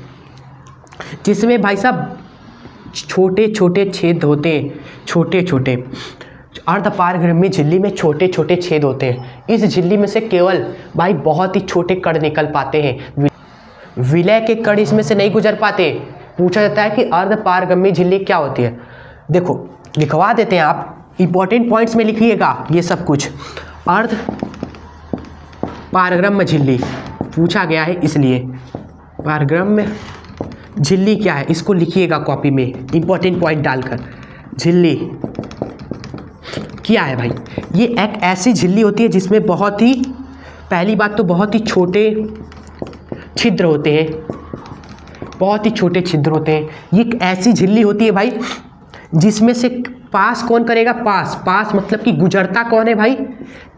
जिसमें भाई साहब छोटे छोटे छेद होते हैं, छोटे छोटे अर्धपारगम्य झिल्ली में छोटे छोटे छेद होते हैं। इस झिल्ली में से केवल भाई बहुत ही छोटे कण निकल पाते हैं, विलय के कण इसमें से नहीं गुजर पाते। पूछा जाता है कि अर्धपारगम्य झिल्ली क्या होती है? देखो लिखवा देते हैं, आप इंपॉर्टेंट पॉइंट्स में लिखिएगा ये सब कुछ। अर्ध पारगम्य झिल्ली पूछा गया है, इसलिए पारगम्य झिल्ली क्या है इसको लिखिएगा कॉपी में, इंपॉर्टेंट पॉइंट डालकर। झिल्ली क्या है भाई? ये एक ऐसी झिल्ली होती है जिसमें बहुत ही, पहली बात तो बहुत ही छोटे छिद्र होते हैं, बहुत ही छोटे छिद्र होते हैं। ये एक ऐसी झिल्ली होती है भाई जिसमें से पास कौन करेगा, पास मतलब कि गुजरता कौन है भाई?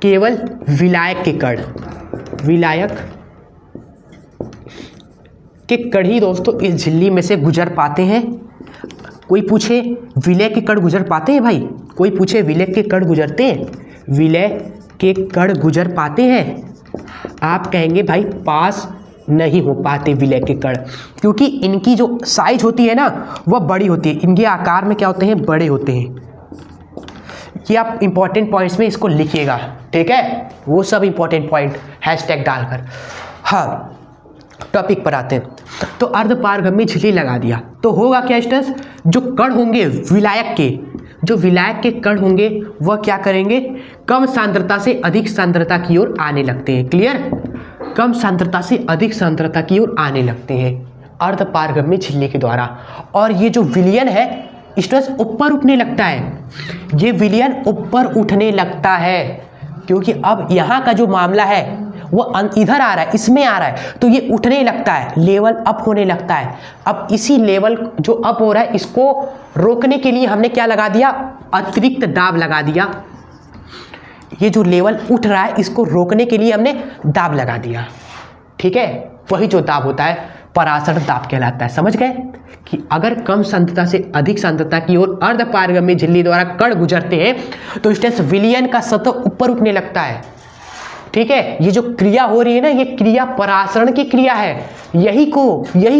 केवल विलायक के कण, विलायक के कण ही दोस्तों इस झिल्ली में से गुजर पाते हैं। कोई पूछे विलय के कण गुजर पाते हैं भाई? कोई पूछे विलय के कण गुजरते हैं? विलय के कण गुजर पाते हैं? आप कहेंगे भाई पास नहीं हो पाते विलय के कण, क्योंकि इनकी जो साइज होती है ना वह बड़ी होती है, इनके आकार में क्या होते हैं, बड़े होते हैं। ये आप इंपॉर्टेंट पॉइंट्स में इसको लिखिएगा, ठीक है, वो सब इंपॉर्टेंट पॉइंट हैशटैग डालकर। हाँ, टॉपिक पर आते हैं। तो अर्धपारगम्य झिल्ली लगा दिया तो होगा क्या स्टूडेंट्स, जो कण होंगे विलायक के, जो विलायक के कण होंगे वह क्या करेंगे, कम सांद्रता से अधिक सांद्रता की ओर आने लगते हैं। क्लियर? कम सांद्रता से अधिक सांद्रता की ओर आने लगते हैं अर्धपारगम्य झिल्ली के द्वारा। और ये जो विलयन है स्टूडेंट्स ऊपर उठने लगता है, ये विलयन ऊपर उठने लगता है, क्योंकि अब यहाँ का जो मामला है वो इधर आ रहा है, इसमें आ रहा है, तो ये उठने लगता है, लेवल अप होने लगता है। अब इसी लेवल जो अप हो रहा है इसको रोकने के लिए हमने क्या लगा दिया, अतिरिक्त दाब लगा दिया। ये जो लेवल उठ रहा है इसको रोकने के लिए हमने दाब लगा दिया, ठीक है। वही जो दाब होता है परासरण दाब कहलाता है। समझ गए कि अगर कम सांद्रता से अधिक सांद्रता की ओर अर्धपारगम्य झिल्ली द्वारा कण गुजरते हैं तो स्टेस विलयन का सतह ऊपर उठने लगता है, ठीक है। ये जो क्रिया हो रही है ना, ये क्रिया परासरण की क्रिया है। यही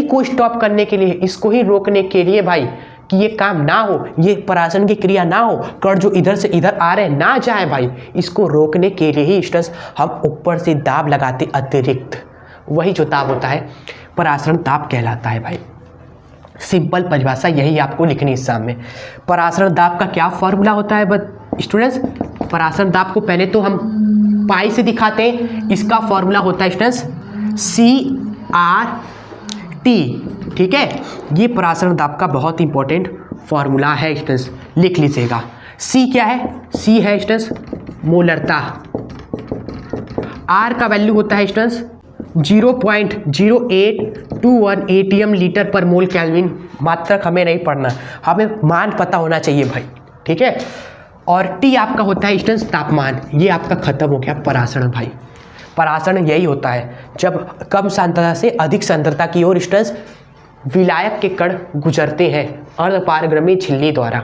को स्टॉप करने के लिए, इसको ही रोकने के लिए भाई कि ये काम ना हो, ये परासरण की क्रिया ना हो, कण जो इधर से इधर आ रहे ना जाए भाई, इसको रोकने के लिए ही स्टूडेंट्स हम ऊपर से दाब लगाते अतिरिक्त, वही जो दाब होता है परासरण दाब कहलाता है भाई। सिंपल परिभाषा यही आपको लिखनी है एग्जाम में। परासरण दाब का क्या फॉर्मूला होता है स्टूडेंट्स? परासरण दाब को पहले तो हम पाई से दिखाते हैं, इसका फॉर्मूला होता है स्टूडेंट्स CRT, ठीक है। ये परासरण दाब का बहुत इंपॉर्टेंट फॉर्मूला है स्टूडेंट्स, लिख लीजिएगा। C क्या है? C है स्टूडेंट्स मोलरता, R का वैल्यू होता है स्टूडेंट्स 0.0821 ATM लीटर पर मोल केल्विन। मात्रक हमें नहीं पढ़ना, हमें मान पता होना चाहिए भाई, ठीक है। और T आपका होता है स्टूडेंट्स तापमान। ये आपका खत्म हो गया परासरण भाई। परासरण यही होता है जब कम सांद्रता से अधिक सांद्रता की ओर स्टूडेंट्स विलायक के कण गुजरते हैं अर्धपारगम्य झिल्ली द्वारा,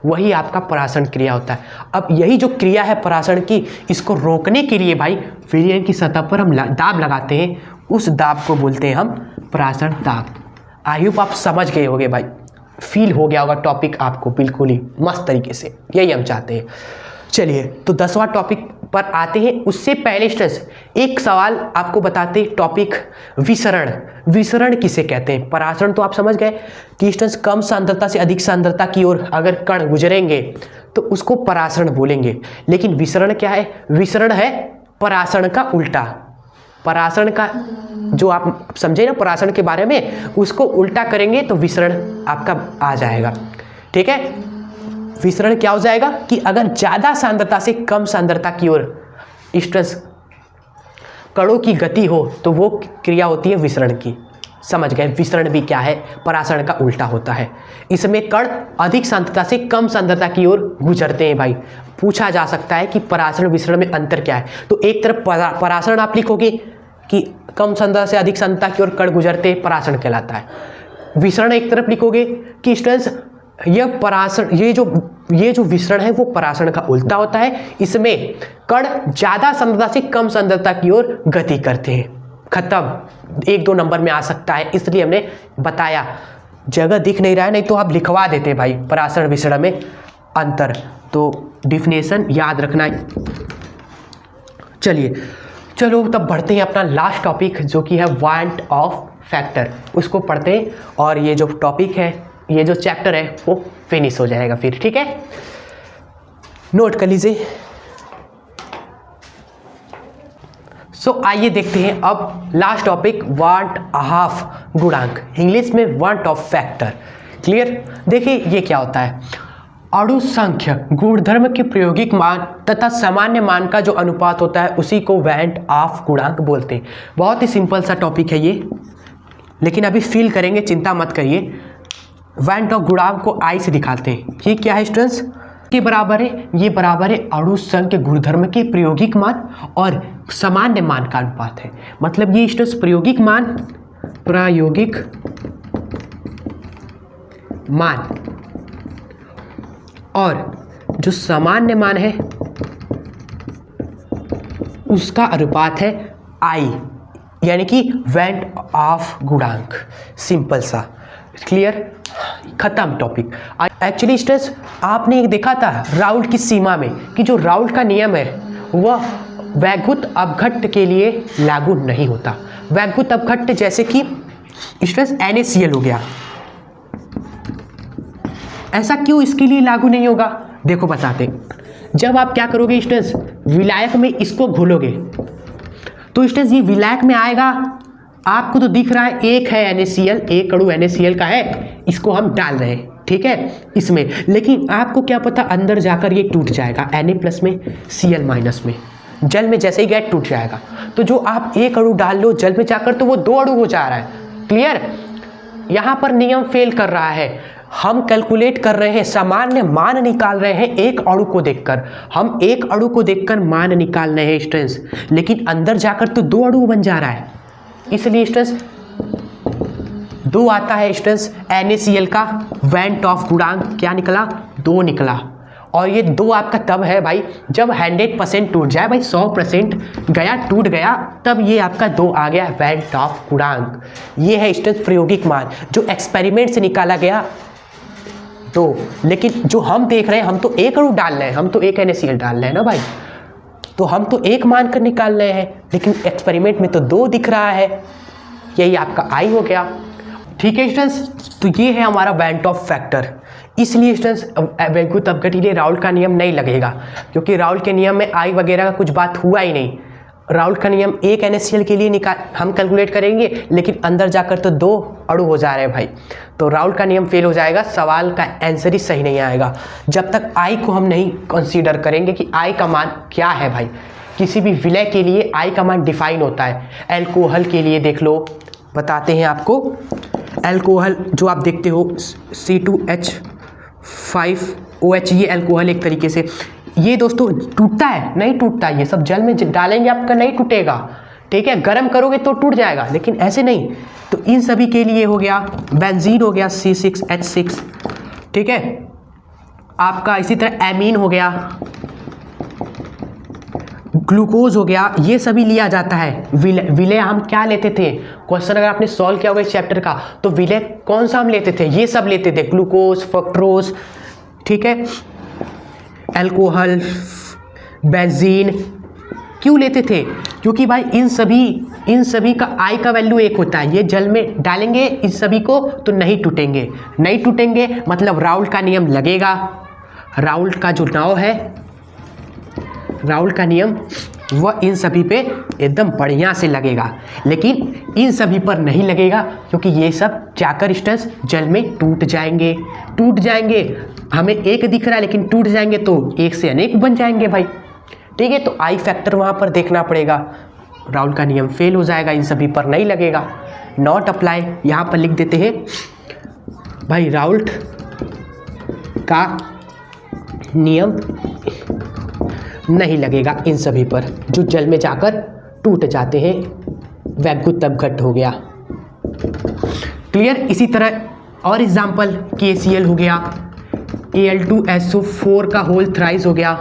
वही आपका परासरण क्रिया होता है। अब यही जो क्रिया है परासरण की, इसको रोकने के लिए भाई विलयन की सतह पर हम दाब लगाते हैं, उस दाब को बोलते हैं हम परासरण दाब। आई होप आप समझ गए होंगे भाई, फील हो गया होगा टॉपिक आपको बिल्कुल ही मस्त तरीके से, यही हम चाहते हैं। चलिए तो 10वां टॉपिक पर आते हैं। उससे पहले स्टूडेंट्स एक सवाल आपको बताते हैं, टॉपिक विसरण। विसरण किसे कहते हैं? परासरण तो आप समझ गए कि स्टूडेंट्स कम सांद्रता से अधिक सांद्रता की ओर अगर कण गुजरेंगे तो उसको परासरण बोलेंगे। लेकिन विसरण क्या है? विसरण है परासरण का उल्टा। परासरण का जो आप समझे ना परासरण के बारे में, उसको उल्टा करेंगे तो विसरण आपका आ जाएगा, ठीक है। विसरण क्या हो जाएगा कि अगर ज़्यादा सांद्रता से कम सांद्रता की ओर स्ट्रेस कणों की गति हो तो वो क्रिया होती है विसरण की। समझ गए? विसरण भी क्या है? परासरण का उल्टा होता है। इसमें कण अधिक सांद्रता से कम सांद्रता की ओर गुजरते हैं भाई। पूछा जा सकता है कि परासरण विसरण में अंतर क्या है, तो एक तरफ परासरण आप लिखोगे कि कम सांद्रता से अधिक सांद्रता की ओर कण गुजरते हैं, परासरण कहलाता है। विसरण एक तरफ लिखोगे कि स्टूडेंट्स यह परासरण, ये जो विसरण है वो परासरण का उल्टा होता है। इसमें कण ज्यादा सांद्रता से कम सांद्रता की ओर गति करते हैं। खत्म। 1-2 नंबर में आ सकता है, इसलिए हमने बताया। जगह दिख नहीं रहा है, नहीं तो आप लिखवा देते भाई परासरण विसरण में अंतर, तो डिफिनेशन याद रखना। चलो तब बढ़ते हैं अपना लास्ट टॉपिक जो कि है वांट ऑफ फैक्टर, उसको पढ़ते हैं और ये जो टॉपिक है, ये जो चैप्टर है वो फिनिश हो जाएगा फिर, ठीक है। नोट कर लीजिए। आइए देखते हैं अब लास्ट टॉपिक वांट ऑफ गुणांक, इंग्लिश में वांट ऑफ फैक्टर। क्लियर? देखिए ये क्या होता है। अणु संख्या गुणधर्म के प्रायोगिक मान तथा सामान्य मान का जो अनुपात होता है उसी को वांट ऑफ गुणांक बोलते हैं। बहुत ही सिंपल सा टॉपिक है ये, लेकिन अभी फील करेंगे, चिंता मत करिए। वांट ऑफ गुणांक को आई से दिखाते हैं। ये क्या है स्टूडेंट्स? के बराबर है, ये बराबर है अणु संख्या गुणधर्म के प्रायोगिक मान और सामान्य मान का अनुपात है। मतलब ये स्टूडेंट्स प्रायोगिक मान और जो सामान्य मान है उसका अनुपात है आई, यानी कि वांट ऑफ गुणांक। सिंपल सा, क्लियर? खत्म टॉपिक। एक्चुअली स्टूडेंट्स आपने एक देखा था राउल्ट की सीमा में कि जो राउल्ट का नियम है वह वैद्युत अपघट्ट के लिए लागू नहीं होता। वैद्युत अपघट्ट जैसे कि स्टूडेंट्स NaCl हो गया, ऐसा क्यों इसके लिए लागू नहीं होगा? देखो बताते। जब आप क्या करोगे स्टूडेंट्स, विलायक में इसको घोलोगे तो स्टूडेंट्स ये विलायक में आएगा। आपको तो दिख रहा है एक है NaCl, एक अणु NaCl का है, इसको हम डाल रहे हैं, ठीक है, इसमें। लेकिन आपको क्या पता अंदर जाकर ये टूट जाएगा Na+ में Cl- में, जल में जैसे ही गैस टूट जाएगा। तो जो आप एक अणु डाल लो जल में जाकर तो वो 2 अणु हो जा रहा है। क्लियर? यहाँ पर नियम फेल कर रहा है। हम कैलकुलेट कर रहे हैं, सामान्य मान निकाल रहे हैं एक अणु को देखकर। हम एक अणु को देखकर मान निकाल रहे हैं स्टूडेंट्स, लेकिन अंदर जाकर तो 2 अणु बन जा रहा है। इसलिए स्टूडेंट्स 2 आता है स्टूडेंट्स NaCl का वांट ऑफ गुणांक क्या निकला? 2 निकला। और ये 2 आपका तब है भाई जब 100% टूट जाए भाई, 100% गया, टूट गया, तब ये आपका 2 आ गया वांट ऑफ गुणांक। ये है स्टूडेंट्स प्रायोगिक मान जो एक्सपेरिमेंट से निकाला गया तो लेकिन जो हम देख रहे हैं, हम तो एक अणु डाल रहे हैं, हम तो एक NaCl डाल रहे हैं ना भाई, तो हम तो एक मान कर निकाल रहे हैं, लेकिन एक्सपेरिमेंट में तो 2 दिख रहा है। यही आपका I हो गया। ठीक है स्टूडेंट्स, तो ये है हमारा वैन टॉप फैक्टर। इसलिए स्टूडेंट्स वैद्युत अपघटन के लिए राउल का नियम नहीं लगेगा, क्योंकि राउल के नियम में I वगैरह का कुछ बात हुआ ही नहीं। राउल का नियम एक NaCl के लिए हम कैलकुलेट करेंगे, लेकिन अंदर जाकर तो 2 अणु हो जा रहे हैं भाई, तो राउल का नियम फेल हो जाएगा, सवाल का आंसर ही सही नहीं आएगा जब तक I को हम नहीं कंसीडर करेंगे कि I का मान क्या है भाई। किसी भी विलय के लिए I का मान डिफाइन होता है। एल्कोहल के लिए देख लो, बताते हैं आपको। एल्कोहल जो आप देखते हो C2H5OH, ये एल्कोहल एक तरीके से, ये दोस्तों टूटता है? नहीं टूटता, ये सब जल में डालेंगे आपका नहीं टूटेगा, ठीक है, गर्म करोगे तो टूट जाएगा, लेकिन ऐसे नहीं। तो इन सभी के लिए हो गया बेंजीन हो गया C6H6, ठीक है, आपका इसी तरह एमीन हो गया, ग्लूकोज हो गया, ये सभी लिया जाता है। विलय हम क्या लेते थे, क्वेश्चन अगर आपने सॉल्व किया होगा इस चैप्टर का, तो विलय कौन सा हम लेते थे, ये सब लेते थे, ग्लूकोज, फ्रक्टोज, ठीक है, एल्कोहल, बेंजीन। क्यों लेते थे? क्योंकि भाई इन सभी का I का वैल्यू 1 होता है। ये जल में डालेंगे इन सभी को तो नहीं टूटेंगे, नहीं टूटेंगे मतलब राउल का नियम लगेगा। राउल का जो नाव है, राउल का नियम वह इन सभी पे एकदम बढ़िया से लगेगा, लेकिन इन सभी पर नहीं लगेगा, क्योंकि ये सब जाकर स्टूडेंट्स जल में टूट जाएंगे। हमें एक दिख रहा है लेकिन टूट जाएंगे तो एक से अनेक बन जाएंगे भाई, ठीक है। तो I फैक्टर वहाँ पर देखना पड़ेगा, राउल का नियम फेल हो जाएगा, इन सभी पर नहीं लगेगा, नॉट अप्लाई। यहाँ पर लिख देते हैं भाई राउल का नियम नहीं लगेगा इन सभी पर जो जल में जाकर टूट जाते हैं, वैद्युत अपघट्ट हो गया। क्लियर? इसी तरह और एग्जाम्पल KCl हो गया, Al2SO4 का होल थ्राइस हो गया,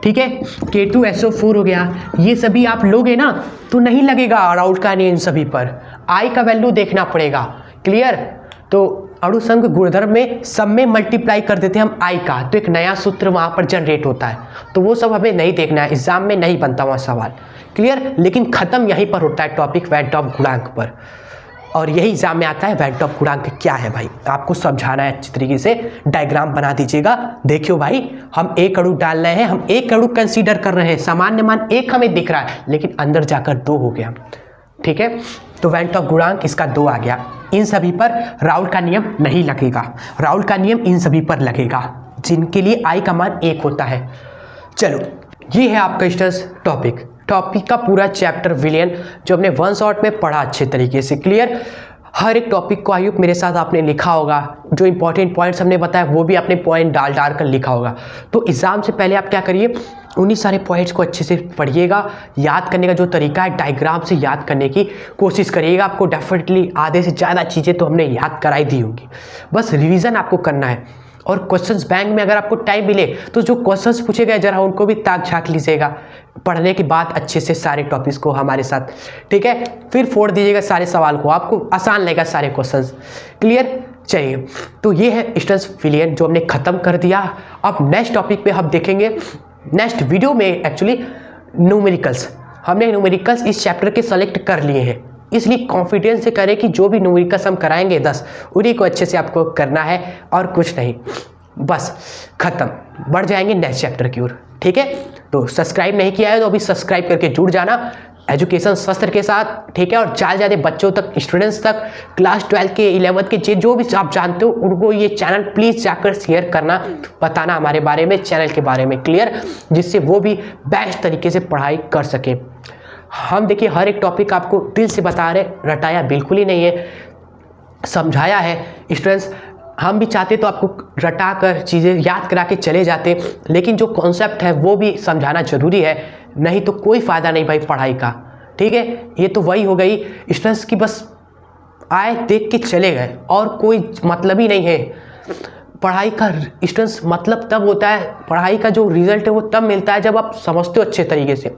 ठीक है, K2SO4 हो गया। ये सभी आप लोगे ना तो नहीं लगेगा राउल का नियम इन सभी पर, I का वैल्यू देखना पड़ेगा। क्लियर? तो अणुसंघ गुणधर्म में सब में मल्टीप्लाई कर देते हैं हम I का, तो एक नया सूत्र वहाँ पर जनरेट होता है, तो वो सब हमें नहीं देखना है, एग्जाम में नहीं बनता वहाँ सवाल। क्लियर? लेकिन ख़त्म यहीं पर होता है टॉपिक वैन टॉप गुणांक पर, और यही एग्जाम में आता है वैन टॉप गुणांक क्या है भाई, आपको समझाना है अच्छी तरीके से। डायग्राम बना दीजिएगा, देखियो भाई हम एक अणु डाल रहे हैं, हम एक अणु कंसीडर कर रहे हैं, सामान्य मान 1 हमें दिख रहा है, लेकिन अंदर जाकर 2 हो गया, ठीक है। तो वैन टॉप गुणांक इसका 2 आ गया। इन सभी पर राउल का नियम नहीं लगेगा, राउल का नियम इन सभी पर लगेगा जिनके लिए I का मान 1 होता है। चलो, ये है आपका स्टूडेंट्स टॉपिक का पूरा चैप्टर विलयन, जो हमने 1 शॉट में पढ़ा अच्छे तरीके से। क्लियर? हर एक टॉपिक को आई होप मेरे साथ आपने लिखा होगा, जो इंपॉर्टेंट पॉइंट्स हमने बताया वो भी आपने पॉइंट डाल कर लिखा होगा। तो एग्जाम से पहले आप क्या करिए, उन्हीं सारे पॉइंट्स को अच्छे से पढ़िएगा, याद करने का जो तरीका है डायग्राम से याद करने की कोशिश करिएगा। आपको डेफिनेटली आधे से ज़्यादा चीज़ें तो हमने याद कराई दी होंगी, बस रिवीजन आपको करना है। और क्वेश्चंस बैंक में अगर आपको टाइम मिले तो जो क्वेश्चंस पूछे गए जरा उनको भी ताक झाँक लीजिएगा पढ़ने के बाद अच्छे से सारे टॉपिक्स को हमारे साथ, ठीक है। फिर फोड़ दीजिएगा सारे सवाल को, आपको आसान लगेगा सारे क्वेश्चंस। क्लियर? चलिए, तो ये है स्टूडेंट्स विलयन जो हमने ख़त्म कर दिया। अब नेक्स्ट टॉपिक पे हम देखेंगे, नेक्स्ट वीडियो में एक्चुअली न्यूमेरिकल्स। हमने न्यूमेरिकल्स इस चैप्टर के सेलेक्ट कर लिए हैं, इसलिए कॉन्फिडेंस से करें कि जो भी न्यूमेरिकल्स हम कराएंगे 10 उन्हीं को अच्छे से आपको करना है और कुछ नहीं, बस खत्म, बढ़ जाएंगे नेक्स्ट चैप्टर की ओर, ठीक है। तो सब्सक्राइब नहीं किया है तो अभी सब्सक्राइब करके जुड़ जाना एजुकेशन शस्त्र के साथ, ठीक है। और ज़्यादा बच्चों तक, स्टूडेंट्स तक, क्लास 12 के 11th के जो भी आप जानते हो उनको ये चैनल प्लीज़ जाकर शेयर करना, बताना हमारे बारे में, चैनल के बारे में, क्लियर, जिससे वो भी बेस्ट तरीके से पढ़ाई कर सके। हम देखिए हर एक टॉपिक आपको दिल से बता रहे, रटाया बिल्कुल ही नहीं है, समझाया है स्टूडेंट्स। हम भी चाहते तो आपको रटा कर चीज़ें याद करा के चले जाते, लेकिन जो कॉन्सेप्ट है वो भी समझाना ज़रूरी है, नहीं तो कोई फ़ायदा नहीं भाई पढ़ाई का, ठीक है। ये तो वही हो गई स्टूडेंट्स की बस आए देख के चले गए और कोई मतलब ही नहीं है। पढ़ाई का स्टूडेंट्स मतलब तब होता है, पढ़ाई का जो रिजल्ट है वो तब मिलता है जब आप समझते हो अच्छे तरीके से।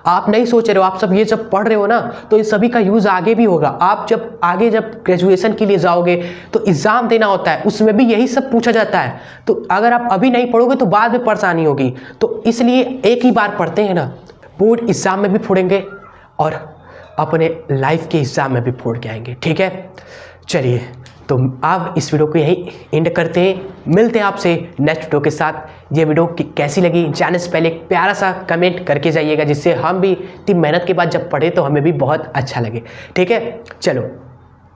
आप नहीं सोच रहे हो, आप सब ये जब पढ़ रहे हो ना तो इन सभी का यूज़ आगे भी होगा। आप जब आगे जब ग्रेजुएशन के लिए जाओगे तो एग्ज़ाम देना होता है, उसमें भी यही सब पूछा जाता है। तो अगर आप अभी नहीं पढ़ोगे तो बाद में परेशानी होगी, तो इसलिए एक ही बार पढ़ते हैं ना। बोर्ड एग्ज़ाम में भी फोड़ेंगे और अपने लाइफ के एग्ज़ाम में भी फोड़ के आएंगे, ठीक है। चलिए तो अब इस वीडियो को यही एंड करते हैं, मिलते हैं आपसे नेक्स्ट वीडियो के साथ। ये वीडियो कैसी लगी जाने से पहले एक प्यारा सा कमेंट करके जाइएगा, जिससे हम भी इतनी मेहनत के बाद जब पढ़े तो हमें भी बहुत अच्छा लगे, ठीक है। चलो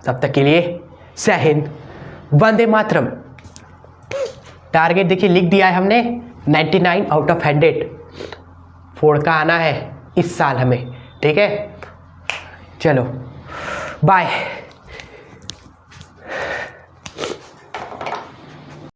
तब तक के लिए जय हिंद, वंदे मातरम। टारगेट देखिए लिख दिया है हमने 99 आउट ऑफ 100 फोड़ का आना है इस साल हमें, ठीक है। चलो बाय।